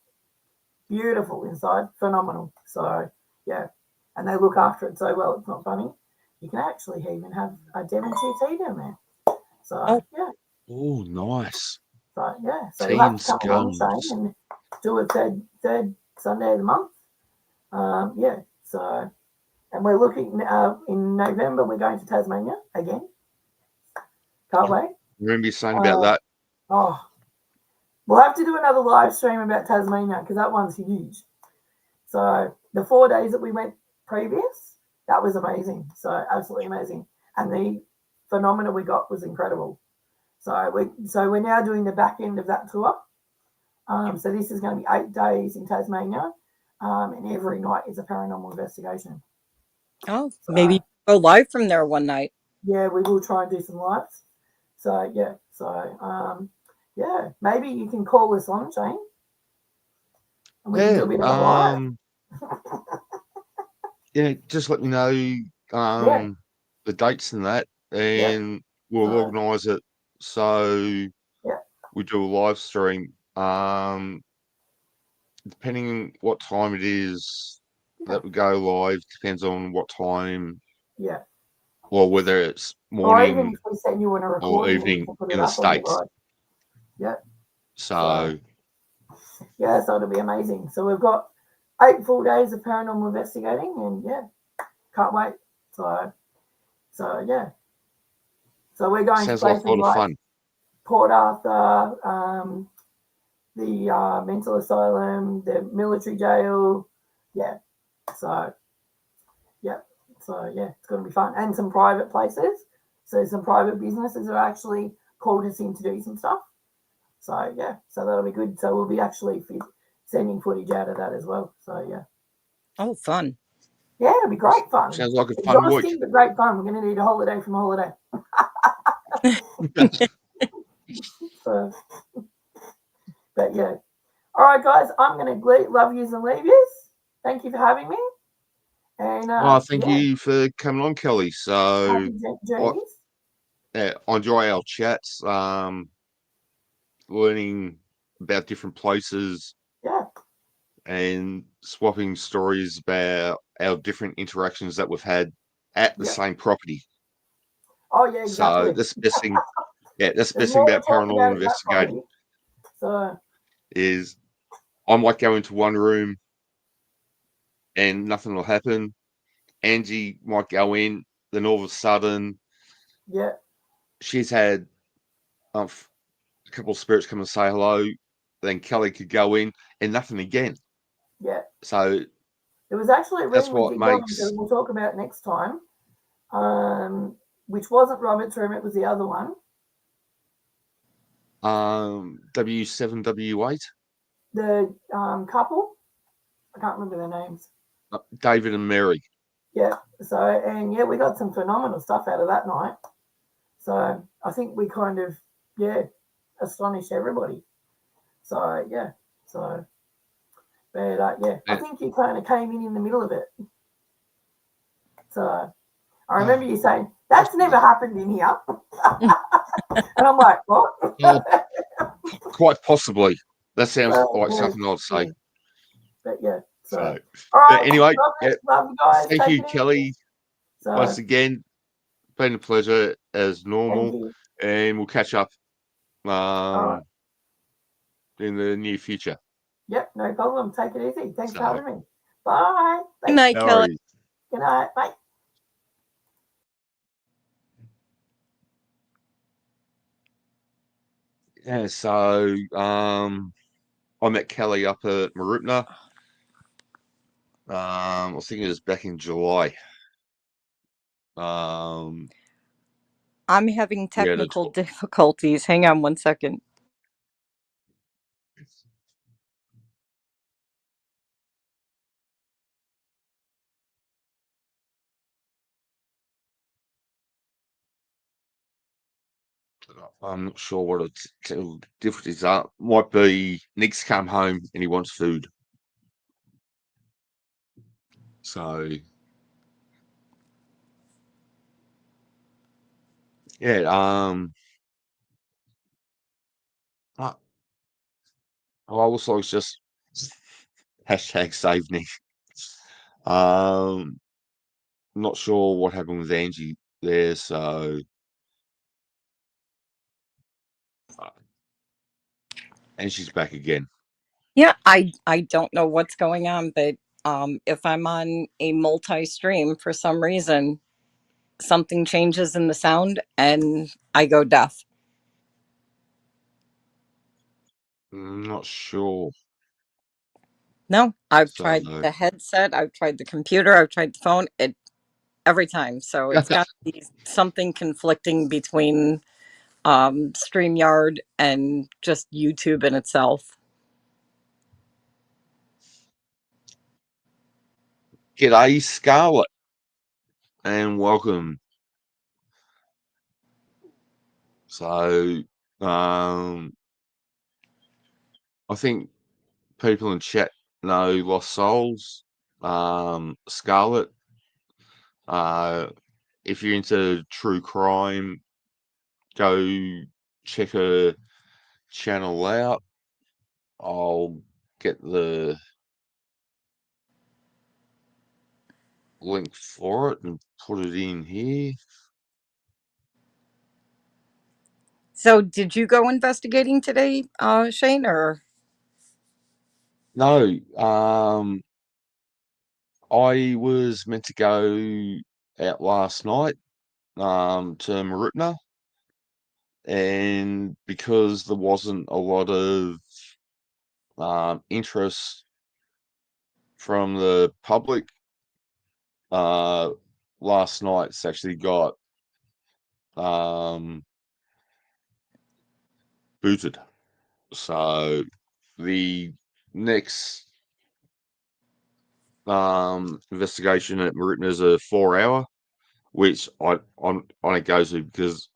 beautiful inside, phenomenal. So yeah, and they look after it so well. It's not funny. You can actually even have a Devonshire tea down there. So yeah. Oh, nice. So yeah. So Tea you'll have and to come along, scones. Shane, and do a third Sunday of the month. Yeah. So, and we're looking in November. We're going to Tasmania again. Can't wait. Remember you saying about that? Oh, we'll have to do another live stream about Tasmania because that one's huge. So the 4 days that we went previous, that was amazing. So absolutely amazing, and the phenomena we got was incredible. So we're now doing the back end of that tour. So this is going to be 8 days in Tasmania, and every night is a paranormal investigation. Oh, so, maybe go live from there one night. Yeah, we will try and do some lives. So yeah, maybe you can call us on, Shane, and we can do a bit of a live. Yeah, just let me know the dates and that, and we'll organise it so we do a live stream. Depending on what time it is that we go live, depends on what time. Yeah. Or whether it's morning or even if we send you in a or recording, evening in the States. Yeah. So yeah, so it'll be amazing. So we've got 8 full days of paranormal investigating, and yeah, can't wait. So yeah. So we're going sounds to places like a lot of fun. Port Arthur, the mental asylum, the military jail. Yeah. So yeah. So yeah, it's going to be fun, and some private places. So some private businesses are actually called us in to do some stuff. So yeah, so that'll be good. So we'll be actually sending footage out of that as well. So yeah. Oh, fun. Yeah, it'll be great fun. Sounds like a fun week. But great fun. We're going to need a holiday from a holiday. So, but yeah. All right, guys, I'm going to love yous and leave yous. Thank you for having me. And thank you for coming on, Kelly. So I enjoy our chats, learning about different places. Yeah. And swapping stories about our different interactions that we've had at the same property. Oh yeah, exactly. So that's the best thing. Yeah, that's the best thing about paranormal investigating. So is I might go into one room and nothing will happen. Angie might go in, then all of a sudden, she's had a couple of spirits come and say hello. Then Kelly could go in and nothing again. Yeah. So there was actually a room that's what makes. We'll talk about next time. Which wasn't Robert's room; it was the other one. W7, W8. The couple. I can't remember their names. David and Mary. Yeah. So and yeah, we got some phenomenal stuff out of that night. So I think we kind of astonished everybody. So yeah. So but I think you kind of came in the middle of it. So I remember you saying that's never happened in here, and I'm like, what? Quite possibly. That sounds like something I'd say. Yeah. But yeah. So all right. But anyway, love you guys. Thank you, Kelly. Once again, been a pleasure as normal, and we'll catch up in the near future. Yep, no problem. Take it easy. Thanks for having me. Bye. Good night, Kelly. Good night. Bye. Yeah, so I met Kelly up at Mooroopna. I was thinking it was back in July. I'm having technical difficulties. Hang on one second. I'm not sure what the difficulties are. Might be Nick's come home and he wants food. So yeah, I, I also was just hashtag save Nick. Um, not sure what happened with Angie there, so uh, and she's back again. Yeah, I don't know what's going on, but if I'm on a multi-stream for some reason, something changes in the sound and I go deaf. Not sure. No, I've So tried the headset, I've tried the computer, I've tried the phone, it every time. So it's got to be something conflicting between StreamYard and just YouTube in itself. g'day Scarlett and welcome. So um, I think people in chat know Lost Souls, Scarlett. If you're into true crime, go check her channel out. I'll get the link for it and put it in here. So did you go investigating today, Shane, or No, I was meant to go out last night to Mooroopna, and because there wasn't a lot of interest from the public, uh, last night's actually got um, booted. So the next investigation at Mooroopna is a 4 hour, which I go to because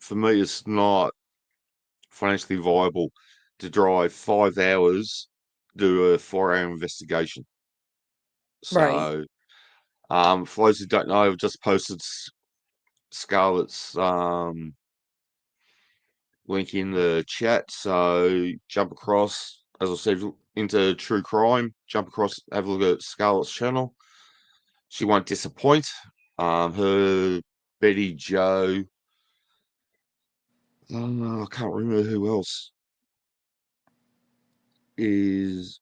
for me it's not financially viable to drive 5 hours, do a 4 hour investigation. right? So, for those who don't know, I've just posted Scarlett's link in the chat. So jump across, as I said, into true crime. Jump across, have a look at Scarlett's channel. She won't disappoint. Her Betty Joe. I can't remember who else is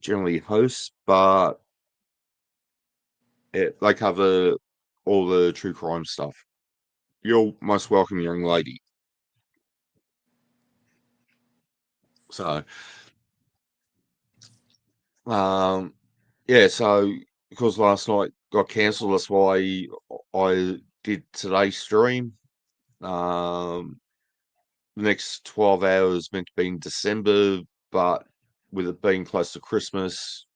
generally hosts, but they cover all the true crime stuff. You're most welcome, young lady. So, um, yeah. So because last night got cancelled, that's why I did today's stream. The next 12 hours meant to be in December, but with it being close to Christmas,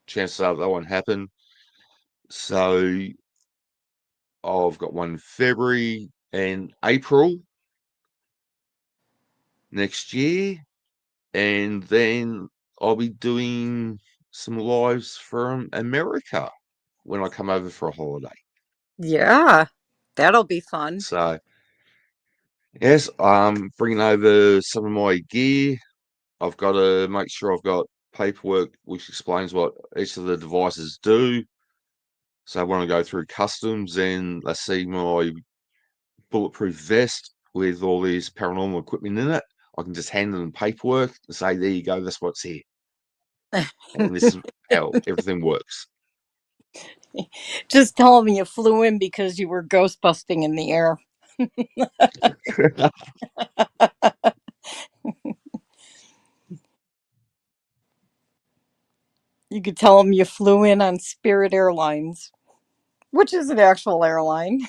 chances are that won't happen. So I've got one in February and April next year, and then I'll be doing some lives from America when I come over for a holiday. Yeah, that'll be fun. So yes, I'm bringing over some of my gear. I've got to make sure I've got paperwork which explains what each of the devices do. So when I go through customs and they see my bulletproof vest with all this paranormal equipment in it, I can just hand them paperwork and say, there you go, that's what's here. And this is how everything works. Just tell them you flew in because you were ghost busting in the air. You could tell them you flew in on Spirit Airlines, which is an actual airline.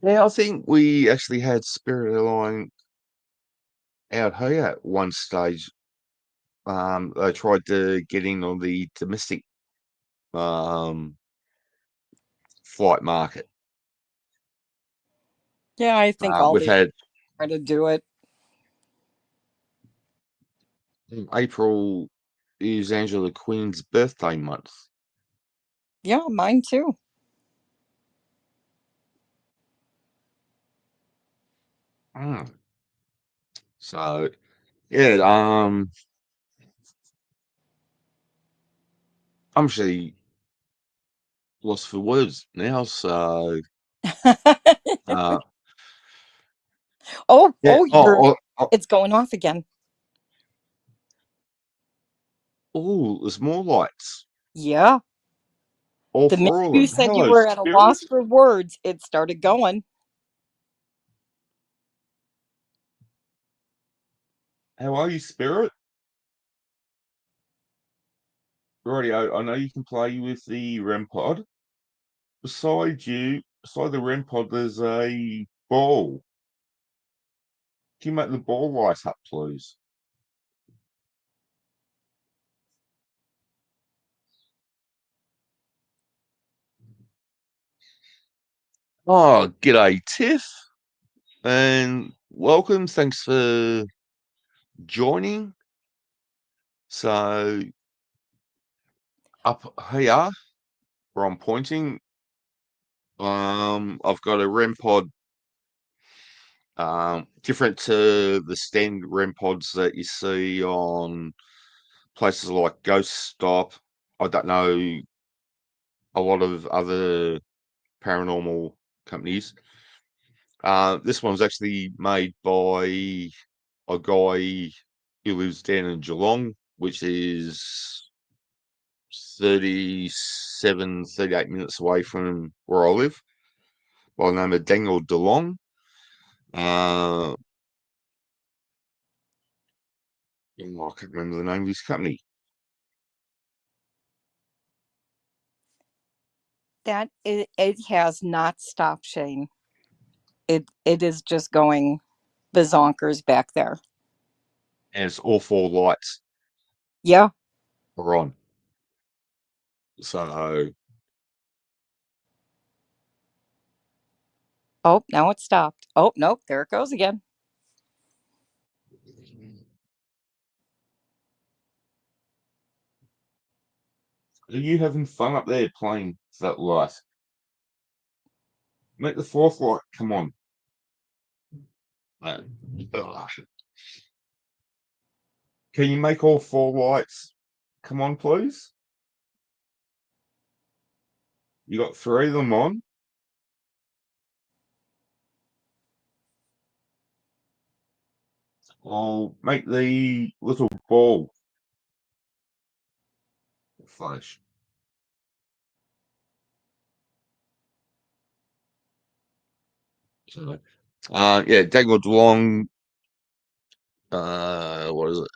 Yeah, I think we actually had Spirit Airline out here at one stage. They tried to get in on the domestic um, flight market. Yeah, I think all We've the had try to do it. April. is Angela Quinn's birthday month. Yeah, mine too. Mm. So yeah, I'm actually lost for words now. So uh, Oh, yeah. it's going off again. There's more lights. Yeah. All The minute four of you them. said you Hello, were at a loss spirit. for words, it started going. How are you, spirit? Rightio, I know you can play with the REM pod. Beside the REM pod, there's a ball. Can you make the ball light up, please? Oh, g'day, Tiff, and welcome. Thanks for joining. So, up here, where I'm pointing, I've got a REM pod, different to the standard REM pods that you see on places like Ghost Stop. I don't know a lot of other paranormal companies. This one's actually made by a guy who lives down in Geelong, which is 38 minutes away from where I live, by the name of Daniel DeLong. I can't remember the name of his company. It has not stopped, Shane. It is just going bazonkers back there. And it's all four lights Yeah. are on. So, Oh, now it stopped. Oh, nope, there it goes again. are you having fun up there playing that light? Make the fourth light come on. Uh, ugh. Can you make all four lights come on, please? You got three of them on. I'll make the little ball flash. So, yeah, Dangled Long. What is it?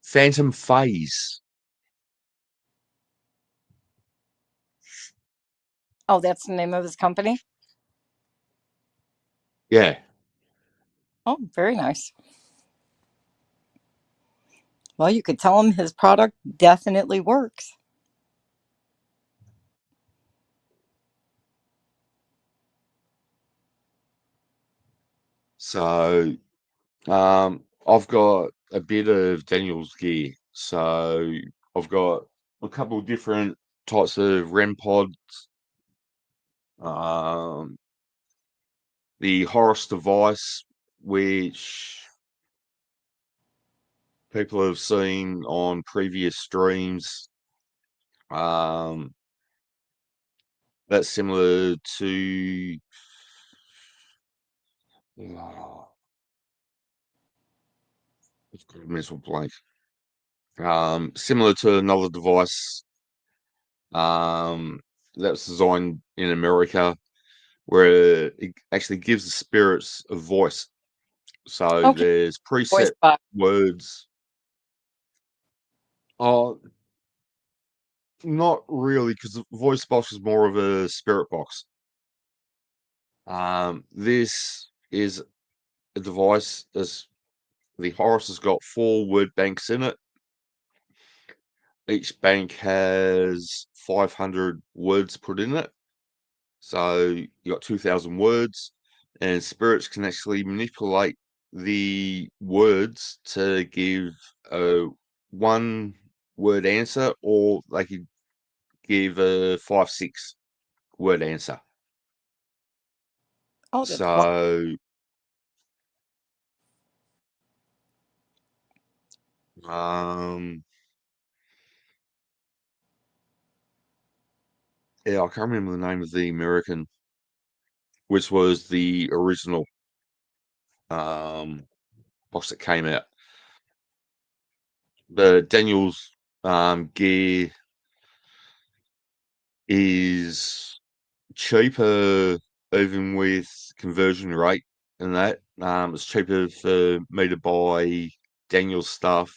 Phantom Phase. Oh, that's the name of his company? Yeah. Oh, very nice. Well, you could tell him his product definitely works. So, I've got a bit of Daniel's gear. So I've got a couple of different types of REM pods. Um, the Horus device, which people have seen on previous streams. That's similar to I've got a mental blank. Similar to another device that's designed in America, where it actually gives the spirits a voice. So Okay, there's voice preset box. words. Oh, not really, because the voice box is more of a spirit box. This is a device as the Horus has got 4 word banks in it. Each bank has 500 words put in it. So you got 2,000 words, and spirits can actually manipulate the words to give a 1-word answer, or they could give a 5-6 word answer. Oh, that's wow. So, yeah, I can't remember the name of the American, which was the original box that came out. The Daniel's gear is cheaper, even with conversion rate and that. It's cheaper for me to buy Daniel's stuff.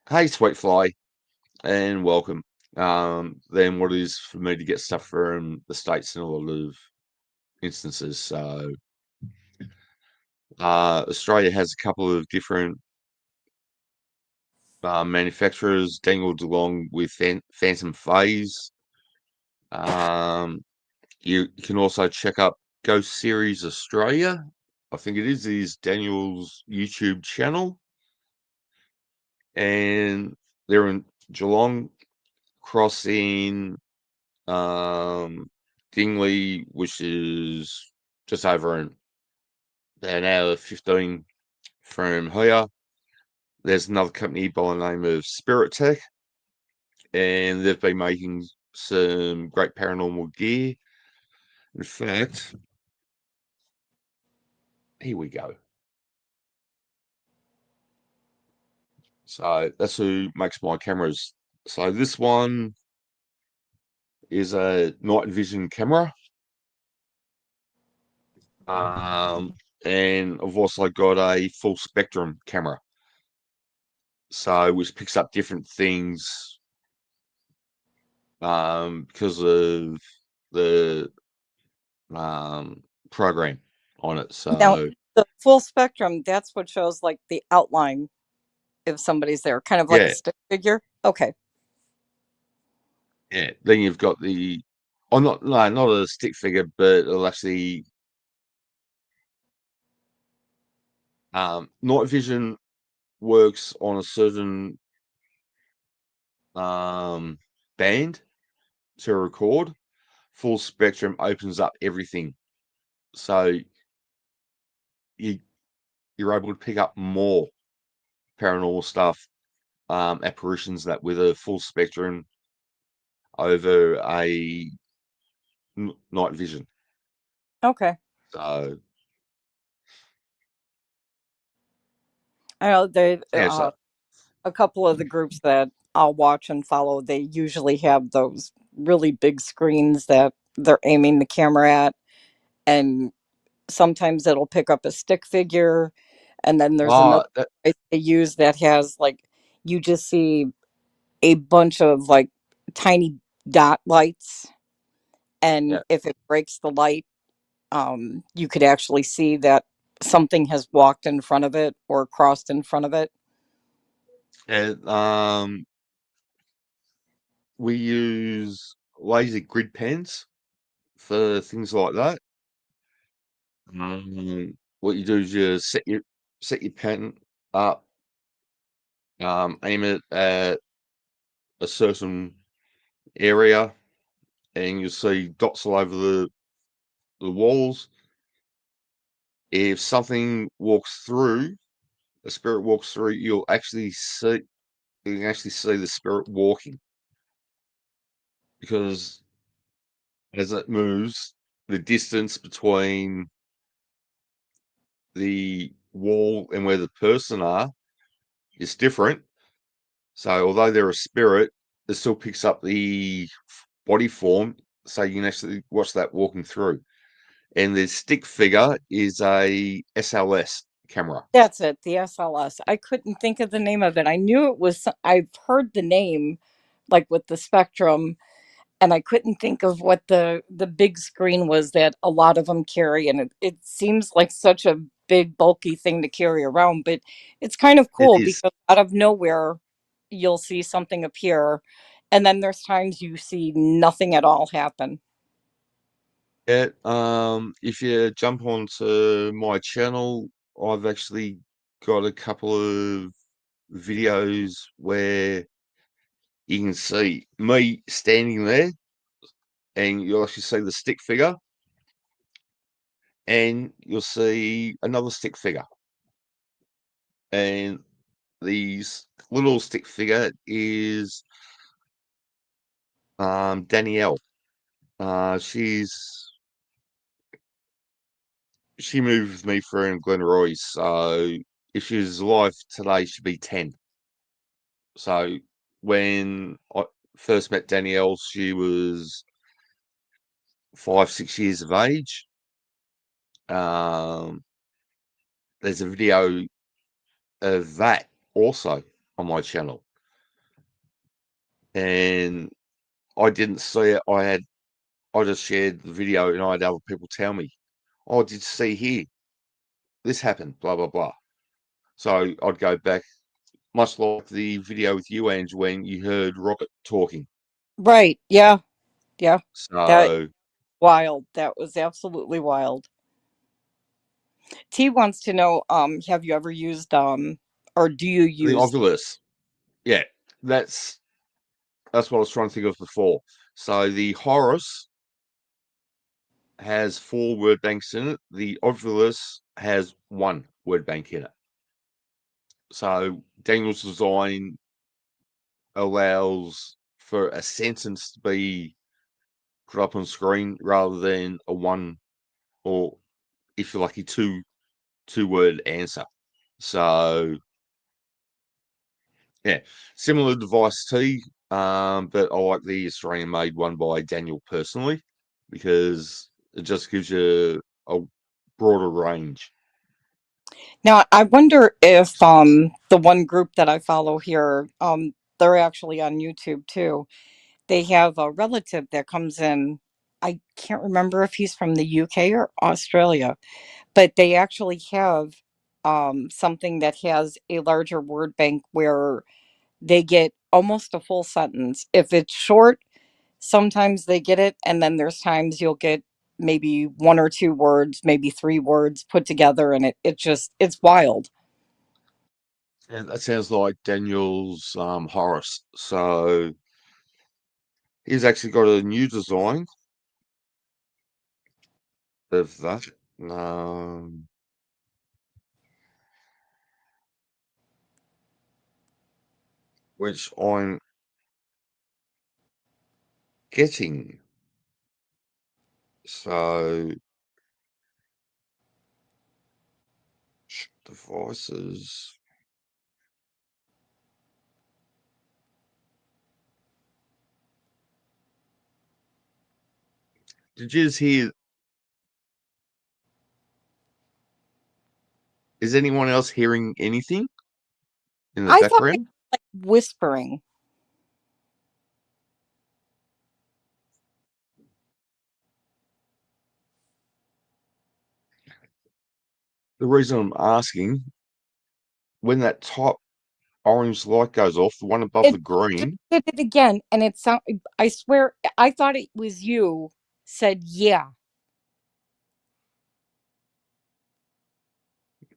Hey, sweet fly, and welcome. Than what it is for me to get stuff from the States in a lot of instances. So, Australia has a couple of different manufacturers, dangled along with Phantom Phase. You can also check up Ghost Series Australia. I think it is Daniel's YouTube channel. And they're in Geelong, crossing Dingley, which is just over an hour 15 from here. There's another company by the name of Spirit Tech, and they've been making some great paranormal gear. In fact, here we go. So that's who makes my cameras. So this one is a night vision camera. And I've also got a full spectrum camera. So which picks up different things because of the program on it. Now, So the full spectrum, that's what shows like the outline if somebody's there, kind of like a yeah, stick figure. Okay. yeah. Then you've got the not a stick figure, but it'll actually night vision works on a certain band to record. Full spectrum opens up everything, so you're able to pick up more paranormal stuff, apparitions, that with a full spectrum over a night vision. Okay. So I know they yeah, so a couple of the groups that I'll watch and follow, they usually have those really big screens that they're aiming the camera at, and sometimes it'll pick up a stick figure, and then there's another that, device they use that has like you just see a bunch of like tiny dot lights, and yeah, if it breaks the light, you could actually see that something has walked in front of it or crossed in front of it. and we use laser grid pens for things like that. What you do is you set your pen up, aim it at a certain area, and you'll see dots all over the walls. If something walks through, a spirit walks through, you can actually see the spirit walking, because as it moves, the distance between the wall and where the person are is different. So although they're a spirit, it still picks up the body form, so you can actually watch that walking through. And the stick figure is a SLS camera. That's it, the SLS. I couldn't think of the name of it. I knew it was, I've heard the name, like with the Spectrum, and I couldn't think of what the big screen was that a lot of them carry. And it seems like such a big, bulky thing to carry around, but it's kind of It cool is. because out of nowhere, you'll see something appear, and then there's times you see nothing at all happen. Yeah, if you jump onto my channel, I've actually got a couple of videos where you can see me standing there, and you'll actually see the stick figure, and you'll see another stick figure. And these little stick figure is Danielle. She moved with me from Glenroy, so if she was alive today, she'd be 10. So when I first met Danielle, she was 5, 6 years of age. Um, there's a video of that also on my channel, and I didn't see it. I just shared the video, and I had other people tell me, "Oh, did you see here? This happened." Blah blah blah. So I'd go back, much like the video with you, Ange, when you heard Rocket talking. Right. Yeah. Yeah. That So wild. That was absolutely wild. T wants to know, have you ever used or do you the use Ovilus, yeah, that's what I was trying to think of before. So the Horus has 4 word banks in it. The Ovilus has 1 word bank in it. So Daniel's design allows for a sentence to be put up on screen rather than a one, or if you're lucky, two word answer. So yeah, similar device T, but I like the Australian made one by Daniel personally, because it just gives you a broader range. now? I wonder if the one group that I follow here, they're actually on YouTube too. They have a relative that comes in. I can't remember if he's from the UK or Australia, but they actually have something that has a larger word bank where they get almost a full sentence. If it's short, sometimes they get it, and then there's times you'll get maybe 1 or 2 words, maybe 3 words put together, and it's wild. And that sounds like Daniel's Horace. So he's actually got a new design of that, um, which I'm getting. So devices. Did you just hear? Is anyone else hearing anything in the I thought it background? was like whispering. The reason I'm asking, when that top orange light goes off, the one above It the just green, did it again, and it sound. I swear, I thought it was you. Said yeah,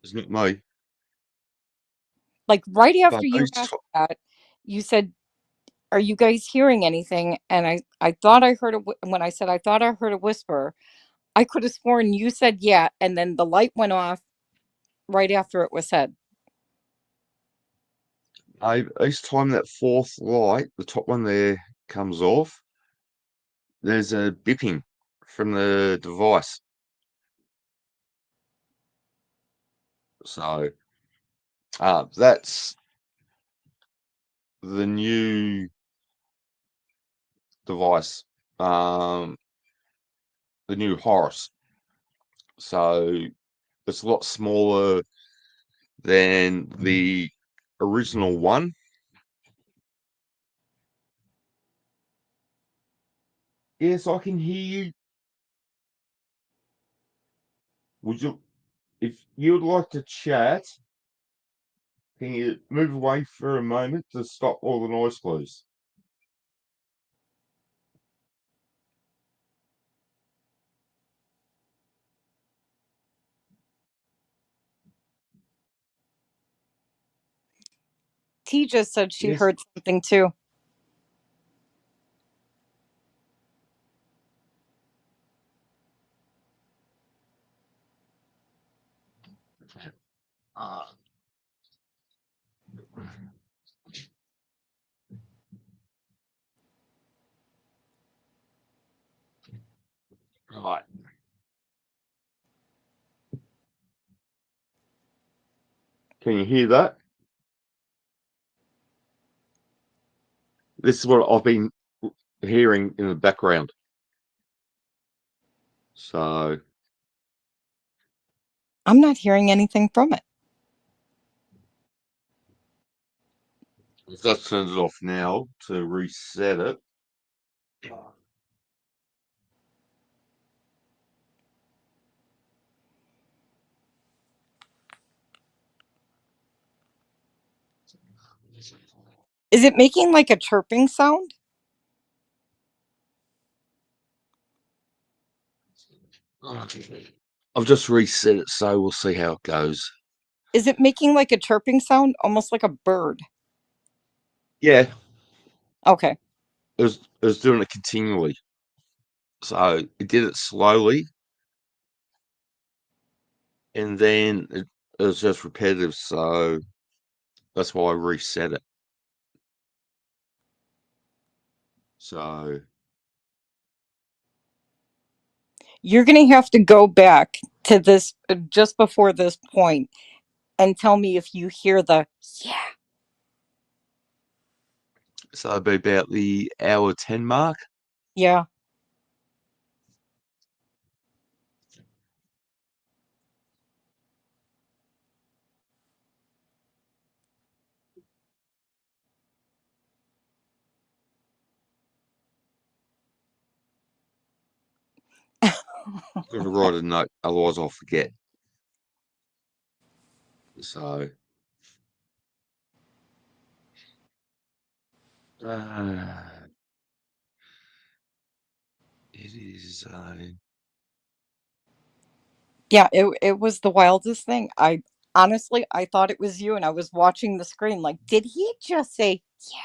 isn't it me? like right But after you those asked top, that, you said, "Are you guys hearing anything?" And I thought I heard when I said I thought I heard a whisper. I could have sworn you said yeah, and then the light went off right after it was said. each time that fourth light, the top one there, comes off, there's a bipping from the device. So that's the new device, um, the new Horus. So it's a lot smaller than the original one. Yes, I can hear you. Would you, if you'd like to chat, can you move away for a moment to stop all the noise, please? T just said she Yes. heard something too. Uh, right. Can you hear that? This is what I've been hearing in the background. So I'm not hearing anything from it. I've just turned it off now to reset it. Is it making like a chirping sound? I've just reset it, so we'll see how it goes. Is it making like a chirping sound, almost like a bird? Yeah, Okay. it was doing it continually. So it did it slowly, and then it was just repetitive. So that's why I reset it. So You're going to have to go back to this just before this point and tell me if you hear the yeah. it'll be about the hour 10 mark. Yeah. I'm gonna write a note, otherwise I'll forget. So it is. Yeah, it was the wildest thing. I honestly I thought it was you and I was watching the screen like, did he just say yeah?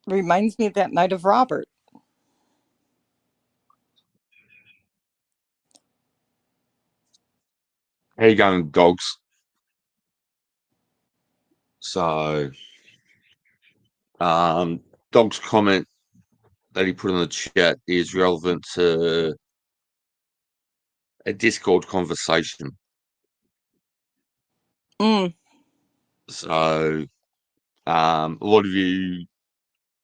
Reminds me of that night of Robert. How you going, dogs? So, dog's comment that he put in the chat is relevant to a Discord conversation. Mm. So, a lot of you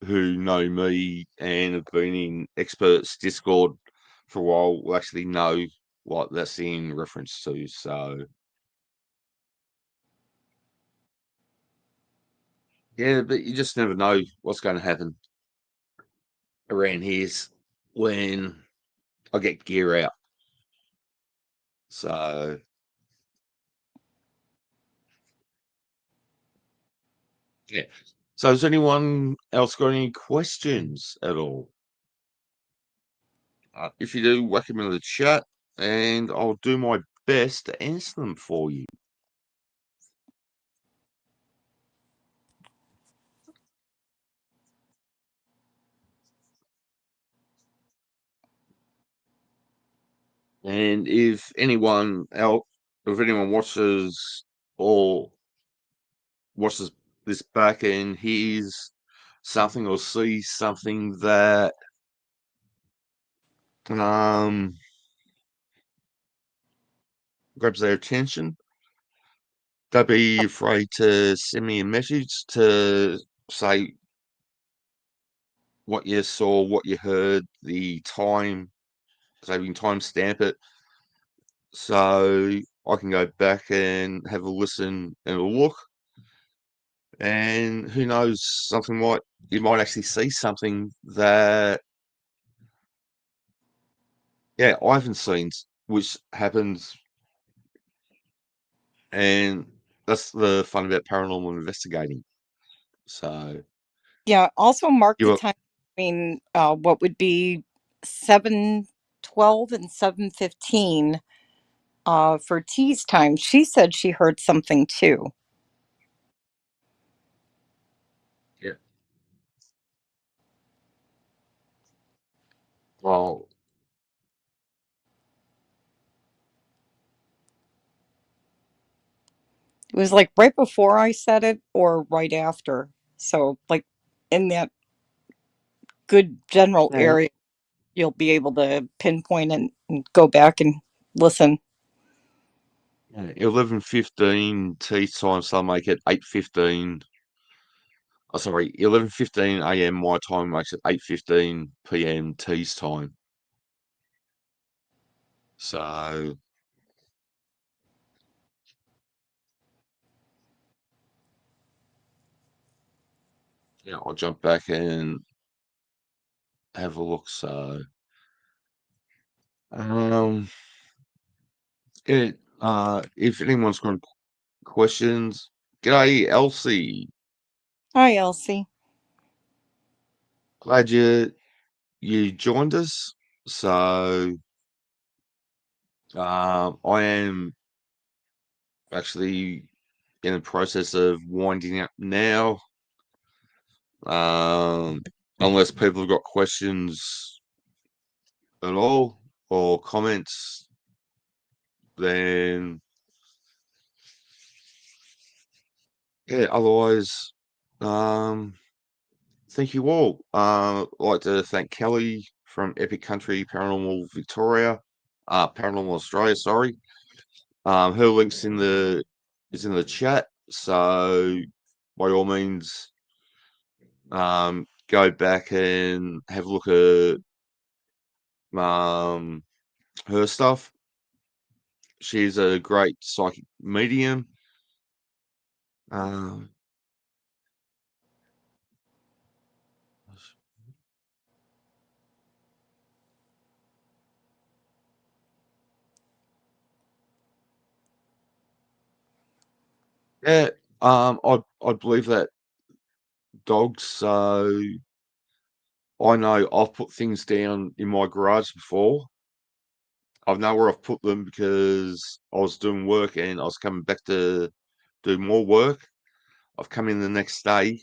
who know me and have been in experts Discord for a while will actually know what that's in reference to. So, yeah, but you just never know what's going to happen around here when I get gear out. So, yeah. So, has anyone else got any questions at all? If you do, whack them in the chat and I'll do my best to answer them for you. And if anyone watches or watches this back and hears something or sees something that grabs their attention, don't be afraid to send me a message to say what you saw, what you heard, the time, so we can timestamp it, so I can go back and have a listen and a look. And who knows, you might actually see something that, yeah, I haven't seen, which happens And that's the fun about paranormal investigating. So Yeah. Also mark the you time between what would be 7:12 and 7:15 for T's time. She said she heard something too. yeah. Well, It was like right before I said it or right after. So like in that good general yeah, area, you'll be able to pinpoint and go back and listen. yeah, 11:15 tea time, so I'll make it 8:15. Oh, sorry, 11:15 a.m. my time makes it 8:15 p.m. T's time. So yeah, I'll jump back and have a look. So um, if anyone's got questions, g'day, Elsie. Hi, Elsie. Glad you joined us. So I am actually in the process of winding up now. Um, unless people have got questions at all or comments, then yeah. Otherwise, um, thank you all. I'd like to thank Kelly from Epic Country Paranormal Victoria, Paranormal Australia. Sorry. Her links in the is in the chat. So by all means, go back and have a look at her stuff. She's a great psychic medium. Um, yeah, I believe that dogs. So I know I've put things down in my garage before. I know where I've put them because I was doing work and I was coming back to do more work. I've come in the next day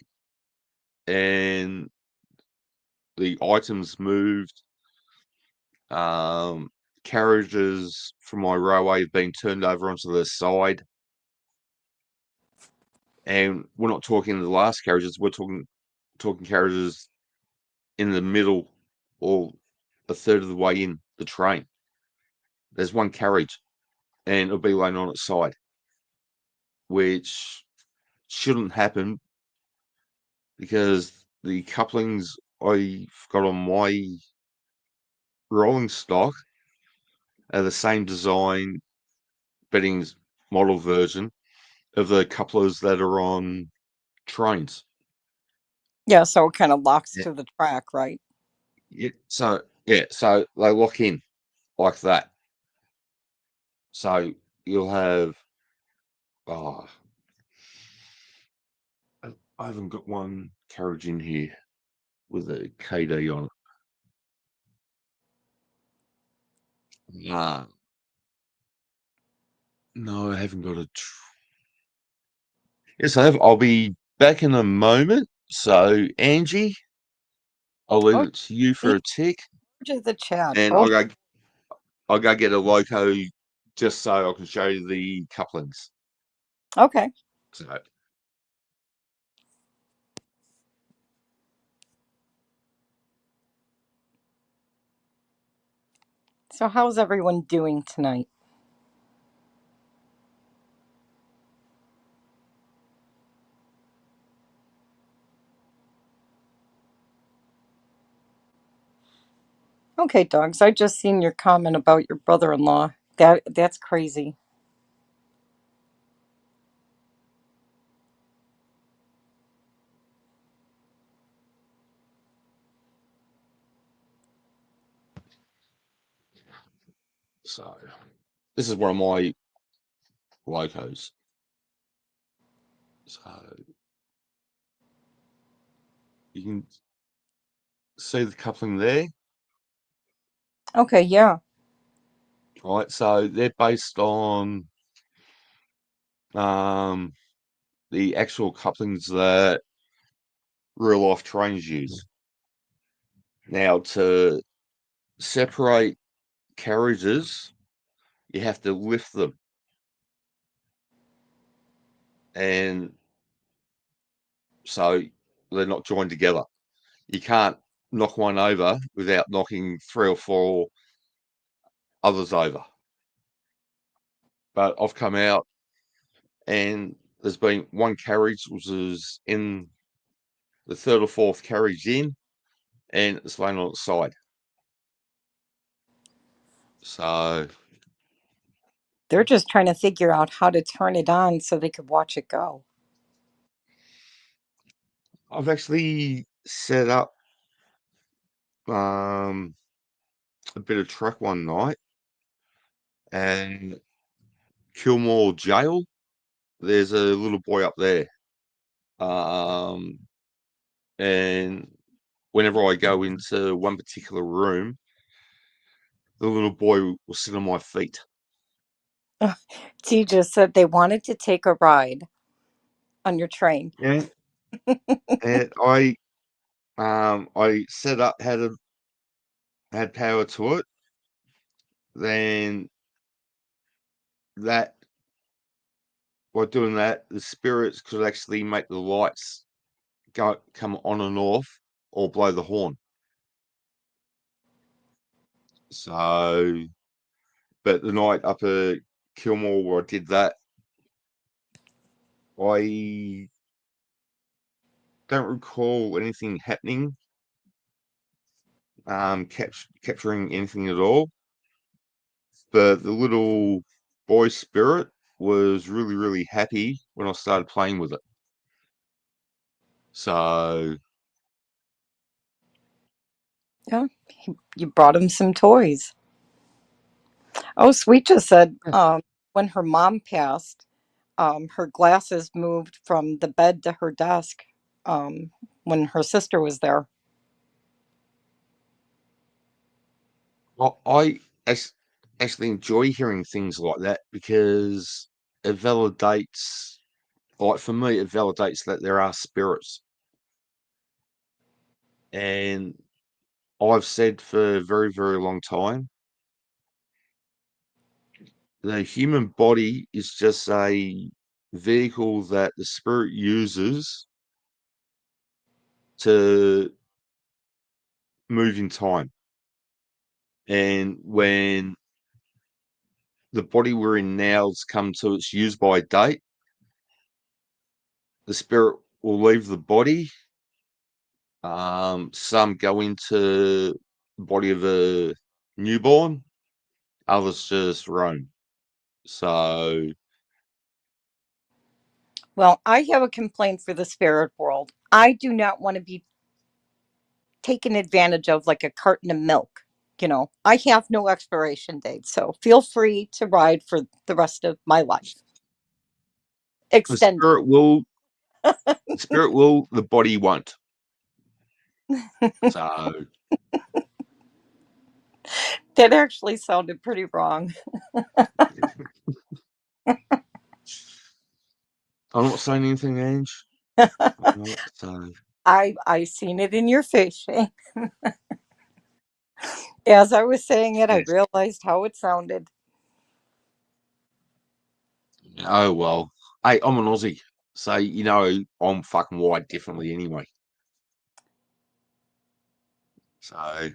and the items moved. Um, Carriages from my railway have been turned over onto the side. And we're not talking the last carriages, we're talking carriages in the middle or a third of the way in the train. There's one carriage and it'll be laying on its side, which shouldn't happen because the couplings I've got on my rolling stock are the same design, beddings model version of the couplers that are on trains. Yeah, so it kind of locks Yeah. to the track, right? So they lock in like that. So you'll have oh, I haven't got one carriage in here with a KD on it. No, I haven't got a. Yes, I have. I'll be back in a moment. So Angie, I'll leave Oh, it to you the for a tick, to the chat. and Oh, I'll go get a loco just so I can show you the couplings. okay. So So how's everyone doing tonight? Okay, dogs. I just seen your comment about your brother-in-law. That's crazy. so this is one of my locos. So you can see the coupling there, Okay, yeah. right? So they're based on the actual couplings that real life trains use. Now, to separate carriages, you have to lift them, and so they're not joined together. You can't knock one over without knocking 3 or 4 others over. But I've come out and there's been one carriage which is in the 3rd or 4th carriage in, and it's laying on its side. So They're just trying to figure out how to turn it on so they could watch it go. I've actually set up a bit of track one night, and Kilmore Jail, there's a little boy up there. Um, and whenever I go into one particular room, the little boy will sit on my feet. T just said they wanted to take a ride on your train. Yeah. And I set up had power to it. Then that by doing that, the spirits could actually make the lights come on and off or blow the horn. So, but the night up at Kilmore where I did that, I don't recall anything happening, capturing anything at all. But the little boy spirit was really, really happy when I started playing with it. So Yeah, you brought him some toys. Oh, Sweet just said yeah. when her mom passed, her glasses moved from the bed to her desk um, when her sister was there. I actually enjoy hearing things like that because it validates, like for me, it validates that there are spirits. And I've said for a very, very long time, the human body is just a vehicle that the spirit uses to move in time. And when the body we're in now has come to its use by date, the spirit will leave the body. Some go into the body of a newborn, others just roam. So Well, I have a complaint for the spirit world. I do not want to be taken advantage of like a carton of milk. You know, I have no expiration date, so feel free to ride for the rest of my life. the Extend. spirit will, the body won't. So That actually sounded pretty wrong. I'm not saying anything, Ange. I'm not, so I seen it in your face, Shane. As I was saying it, I yes. realized how it sounded. Oh well. Hey, I'm an Aussie, so I'm fucking wired differently anyway. So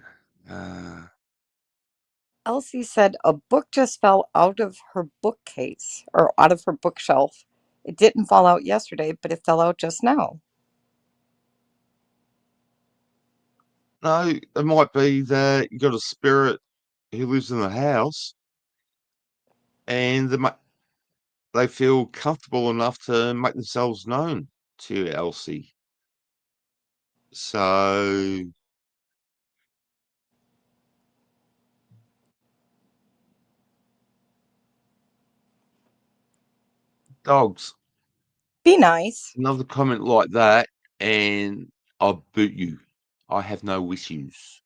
Elsie said a book just fell out of her bookcase or out of her bookshelf. It didn't fall out yesterday, but it fell out just now. no, it might be that you got a spirit who lives in the house, and they feel comfortable enough to make themselves known to Elsie. So Dogs. Be nice. Another comment like that, and I'll boot you. I have no issues.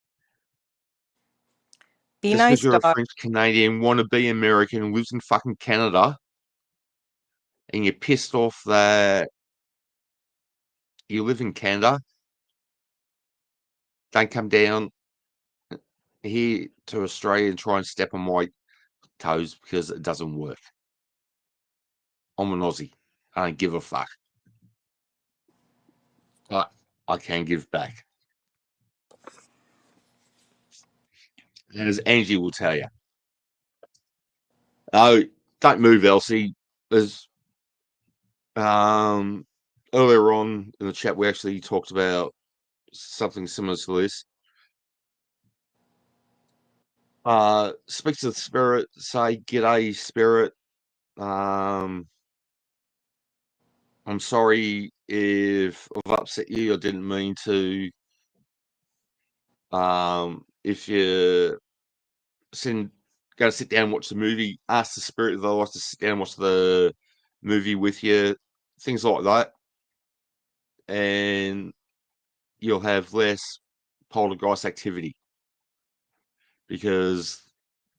Be Just because nice, you're a dog. French Canadian, wannabe American who lives in fucking Canada, and you're pissed off that you live in Canada, don't come down here to Australia and try and step on my toes because it doesn't work. I'm an Aussie. I don't give a fuck. But I can give back. As Angie will tell you. Oh, don't move, Elsie. There's earlier on in the chat we actually talked about something similar to this. Speak to the spirit, say g'day spirit. I'm sorry if I've upset you. I didn't mean to. If you go to sit down and watch the movie, ask the spirit if they like to sit down and watch the movie with you, things like that. And you'll have less poltergeist activity because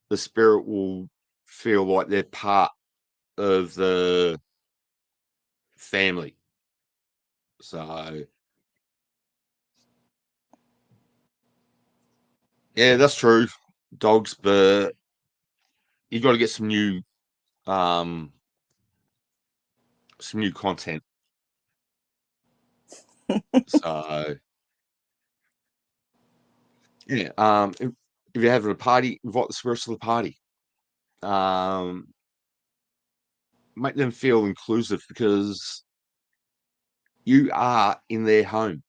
the spirit will feel like they're part of the family. So, yeah, that's true, dogs, but you got to get um, some new content. So, yeah, if you're having a party, invite the spirits to the party. Make them feel inclusive because you are in their home,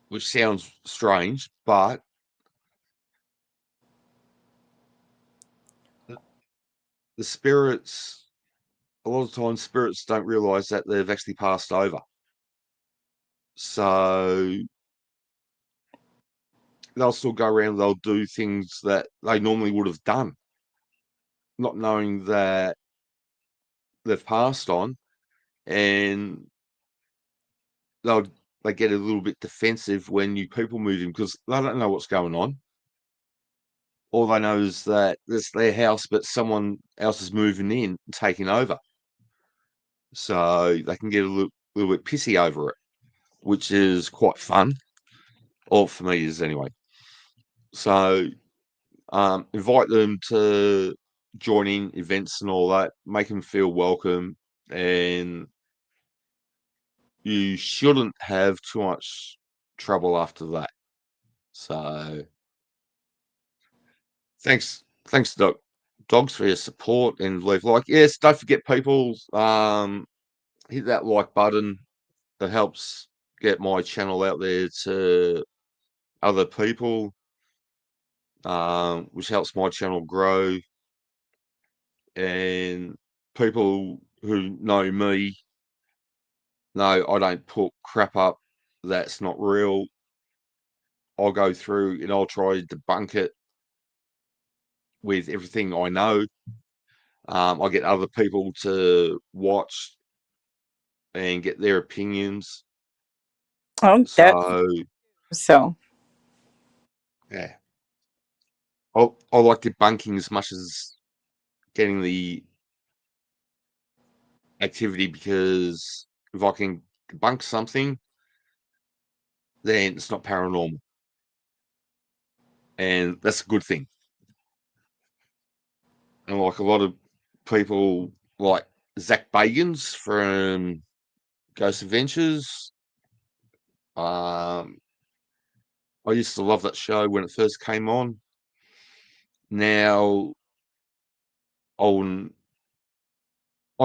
which sounds strange, but the spirits, a lot of times, spirits don't realize that they've actually passed over. So they'll still go around, they'll do things that they normally would have done, not knowing that they've passed on, and they'll they get a little bit defensive when you people move in because they don't know what's going on. All they know is that it's their house, but someone else is moving in and taking over. So they can get a little bit pissy over it, which is quite fun. Or for me is anyway. So invite them to join in events and all that, make them feel welcome, and you shouldn't have too much trouble after that. So thanks dogs for your support and leave like. Yes, don't forget people, hit that like button. That helps get my channel out there to other people, which helps my channel grow. And people who know me know I don't put crap up that's not real. I'll go through and I'll try to debunk it with everything I know. I get other people to watch and get their opinions. Oh, that So so. yeah, I like debunking as much as getting the activity because if I can debunk something, then it's not paranormal, and that's a good thing. And like a lot of people, like Zach Bagans from Ghost Adventures, I used to love that show when it first came on. Now, I'll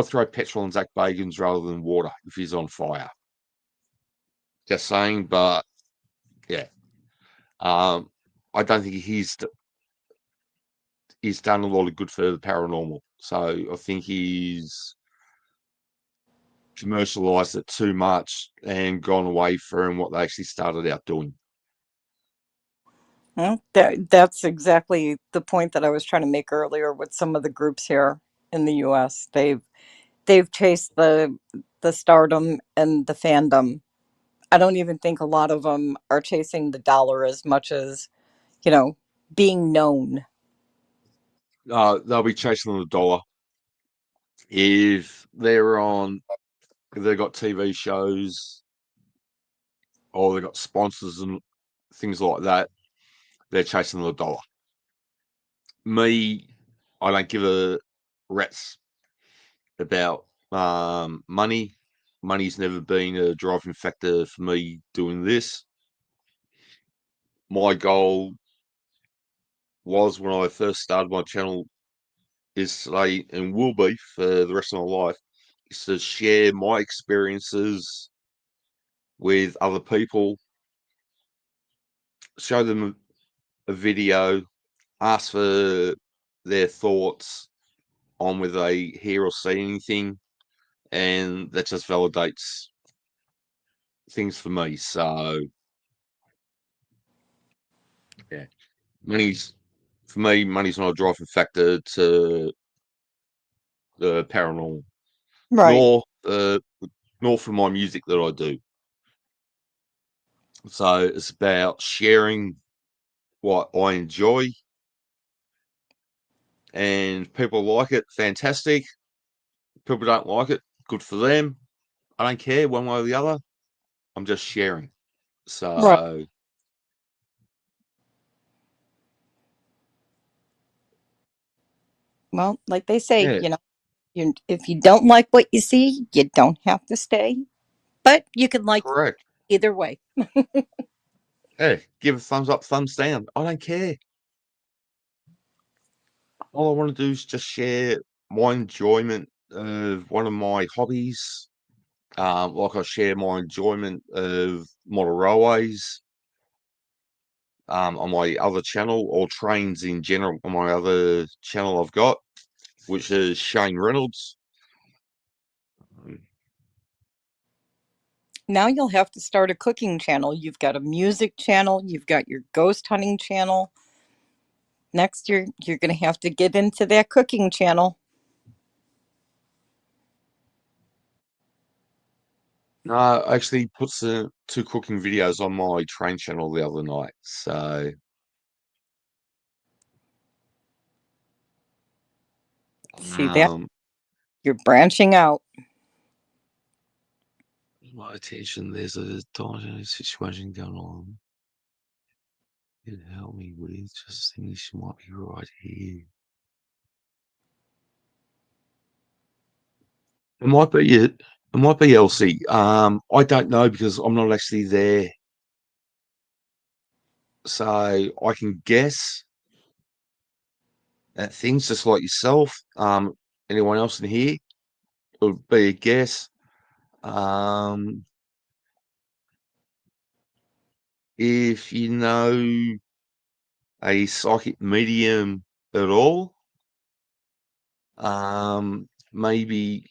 throw petrol on Zach Bagans rather than water if he's on fire. Just saying, but yeah, I don't think he's done a lot of good for the paranormal. So I think he's commercialized it too much and gone away from what they actually started out doing. That's exactly the point that I was trying to make earlier with some of the groups here. in the US. They've chased the stardom and the fandom. I don't even think a lot of them are chasing the dollar as much as, you know, being known. They'll be chasing the dollar if if they've got TV shows or they've got sponsors and things like that. They're chasing the dollar. Me, I don't give a rat's about money. Money's never been a driving factor for me doing this. My goal was when I first started my channel is today and will be for the rest of my life is to share my experiences with other people, show them a video, ask for their thoughts on whether they hear or see anything, and that just validates things for me. So yeah, money's for me, money's not a driving factor to the paranormal, Right. nor nor for my music that I do. So it's about sharing what I enjoy, and people like it, fantastic. People don't like it, good for them. I don't care one way or the other. I'm just sharing. Right. So Well, like they say, yeah, if you don't like what you see, you don't have to stay, but you can like correct. either way. Yeah, give a thumbs up, thumbs down. I don't care. All I want to do is just share my enjoyment of one of my hobbies. Like I share my enjoyment of model railways on my other channel, or trains in general on my other channel I've got, which is Shane Reynolds. Now you'll have to start a cooking channel. You've got a music channel, you've got your ghost hunting channel. Next year, you're going to have to get into that cooking No, I actually put some two cooking videos on my train channel the other night. So See that? You're branching out. my attention, there's a dynamic situation going on. It help me with just thinking she might be right here. It might be it. It might be Elsie. I don't know because I'm not actually there, so I can guess at things just like yourself. Anyone else in here? It would be a guess. Um, if you know a psychic medium at all, maybe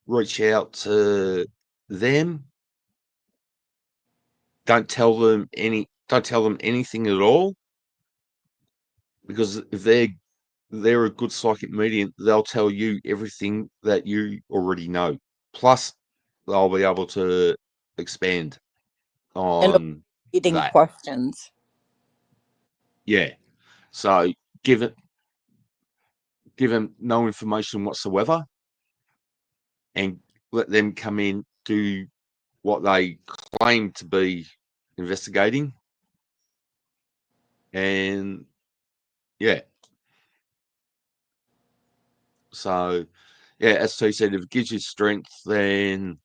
reach out to them. Don't tell them anything at all, because if they're a good psychic medium, they'll tell you everything that you already know. Plus, they'll be able to expand And on leading that. questions. Yeah. So give it give them no information whatsoever, and let them come in, do what they claim to be investigating, and yeah. So yeah, as T said, if it gives you strength, then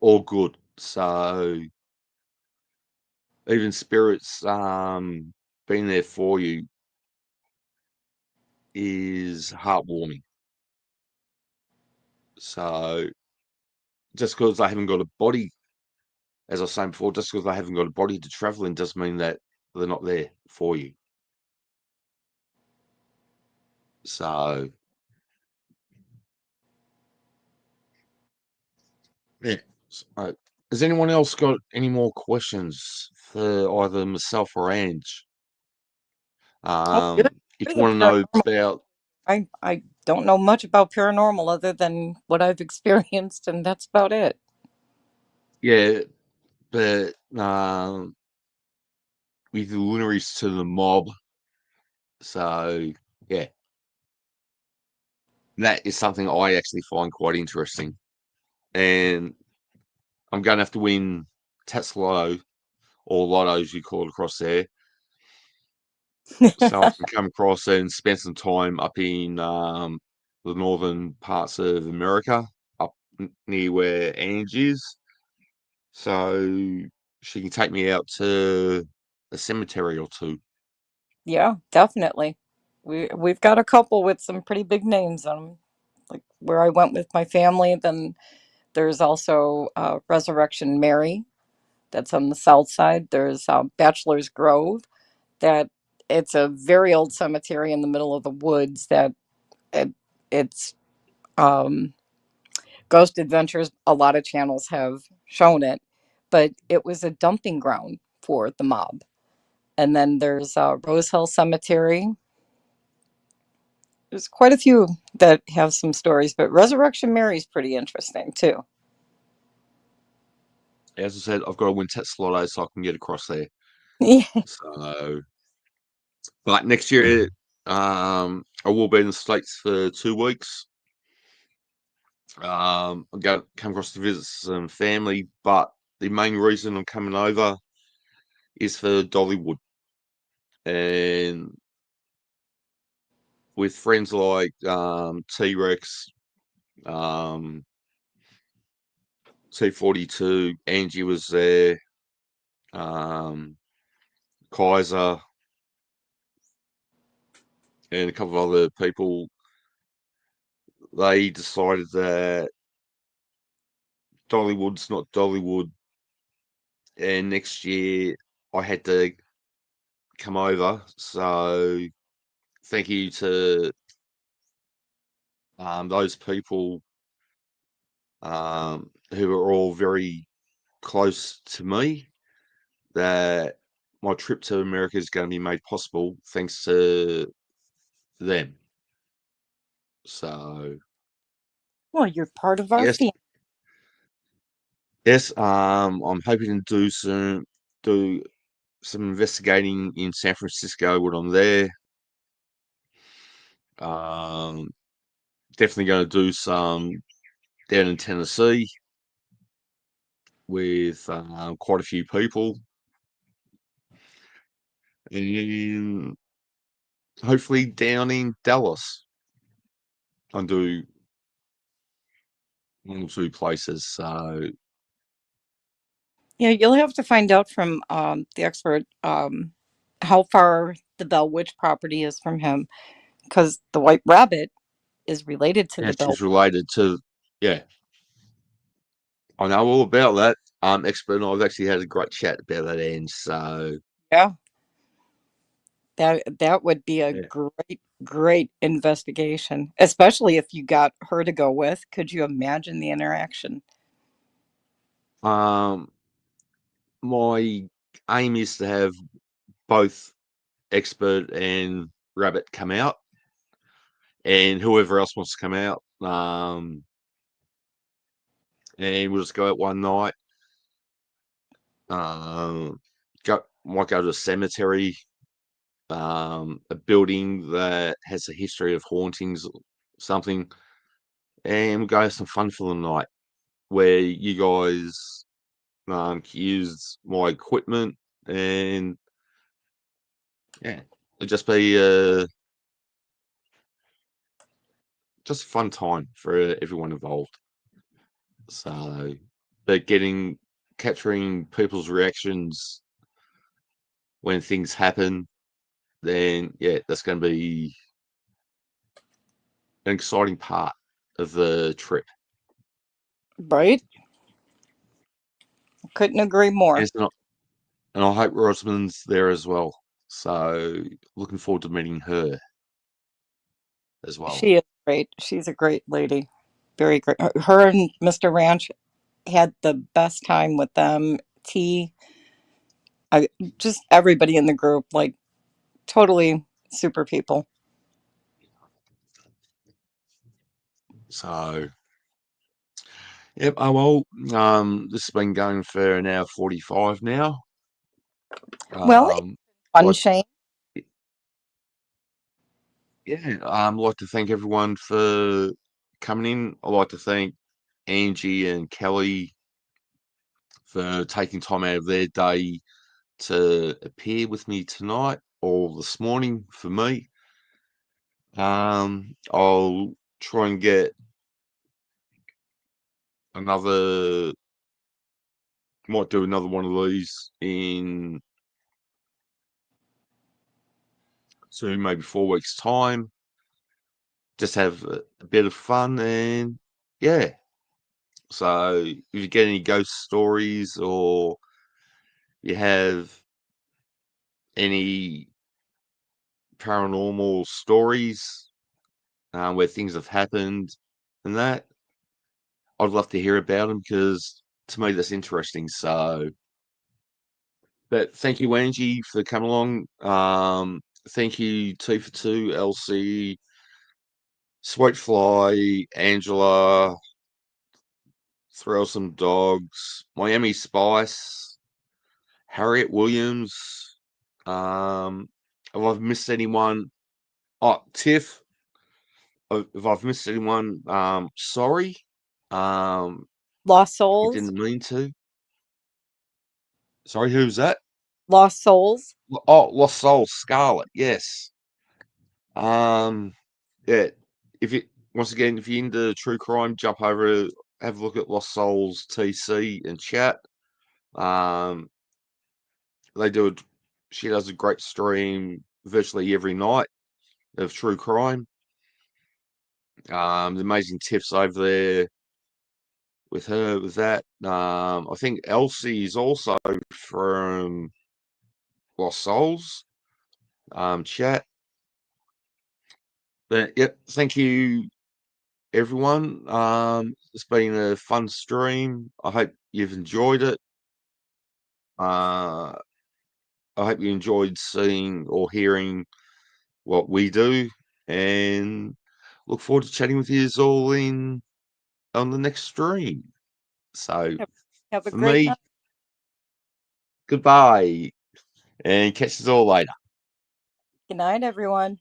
all good. So even spirits being there for you is heartwarming. So just because they haven't got a body, as I was saying before, just because they haven't got a body to travel in doesn't mean that they're not there for you. So yeah. So, has anyone else got any more questions for either myself or Ange? Oh, good. If What are you the want to know paranormal? about I don't know much about paranormal other than what I've experienced, and that's about it. Yeah, but with the luminaries to the mob, so yeah, that is something I actually find quite interesting. And I'm going to have to win Tatsalo or Lotto, as you call it across there, so I can come across and spend some time up in the northern parts of America, up near where Angie is, so she can take me out to a cemetery or two. Yeah, definitely. We've got a couple with some pretty big names on 'em, like where I went with my family. Then there's also Resurrection Mary, that's on the south side. There's Bachelor's Grove, that it's a very old cemetery in the middle of the woods. That it, it's um, Ghost Adventures. A lot of channels have shown it, but it was a dumping ground for the mob. And then there's Rose Hill Cemetery. There's quite a few that have some stories, but Resurrection Mary's pretty interesting too. As I said, I've got to win Tatsalo so I can get across there. Yeah. So, but next year, I will be in the States for 2 weeks. I'm going to come across to visit some family, but the main reason I'm coming over is for Dollywood. And with friends like T-Rex, um, T42, Angie was there, um, Kaiser, and a couple of other people. They decided that Dollywood's not Dollywood, and next year I had to come over. So thank you to those people who are all very close to me, that my trip to America is going to be made possible thanks to them. So Well, you're part of our yes, family. yes. I'm hoping to do some investigating in San Francisco when I'm there. Um, Definitely going to do some down in Tennessee with quite a few people, and hopefully down in Dallas. I do one or two places. So Yeah, you'll have to find out from the expert how far the Bell Witch property is from him, because the White Rabbit is related to yeah, the Bell. she's related to, yeah, I know all about that. Expert and I've actually had a great chat about that end. So Yeah, that would be a yeah. great investigation, especially if you got her to go with. Could you imagine the interaction? Um, my aim is to have both expert and rabbit come out, and whoever else wants to come out. And we'll just go out one night. Um, might go to a cemetery, a building that has a history of hauntings, something, and we'll go have some fun for the night where you guys can use my equipment, and yeah, it'll just be just a fun time for everyone involved. So, but capturing people's reactions when things happen, then yeah, that's going to be an exciting part of the trip. Right? Couldn't agree more. And, and I hope Rosamond's there as well. So looking forward to meeting her as well. She is great. She's a great lady. Very great. Her and Mr. Ranch had the best time with them. T, just everybody in the group, like totally super people. So, yep. Oh well. This has been going for an hour 45 now. Well, it's Um, fun, like, Shane. yeah. Like to thank everyone for coming in. I'd like to thank Angie and Kelly for taking time out of their day to appear with me tonight or this morning for me. I'll try and get another, might do another one of these in 2, maybe 4 weeks' time. Just have a bit of fun and yeah. So if you get any ghost stories or you have any paranormal stories where things have happened and that, I'd love to hear about them because to me that's interesting. So, but thank you, Angie, for coming along. Thank you, T for Two, LC, Sweetfly, Angela, Thrill Some Dogs, Miami Spice, Harriet Williams. If I've missed anyone, oh, Tiff. If I've missed anyone, sorry. Lost You Souls. didn't mean to. Sorry, who's that? Lost Souls. Oh, Lost Souls, Scarlet. Yes. Yeah. If you once again, if you're into true crime, jump over, have a look at Lost Souls TC and chat. They do. She does a great stream virtually every night of true crime. The amazing tips over there with her with that. I think Elsie is also from Lost Souls chat. But yep, thank you everyone. It's been a fun stream. I hope you've enjoyed it. I hope you enjoyed seeing or hearing what we do, and look forward to chatting with you all in on the next stream. So Have a for great me, night. goodbye, and catch us all later. Good night, everyone.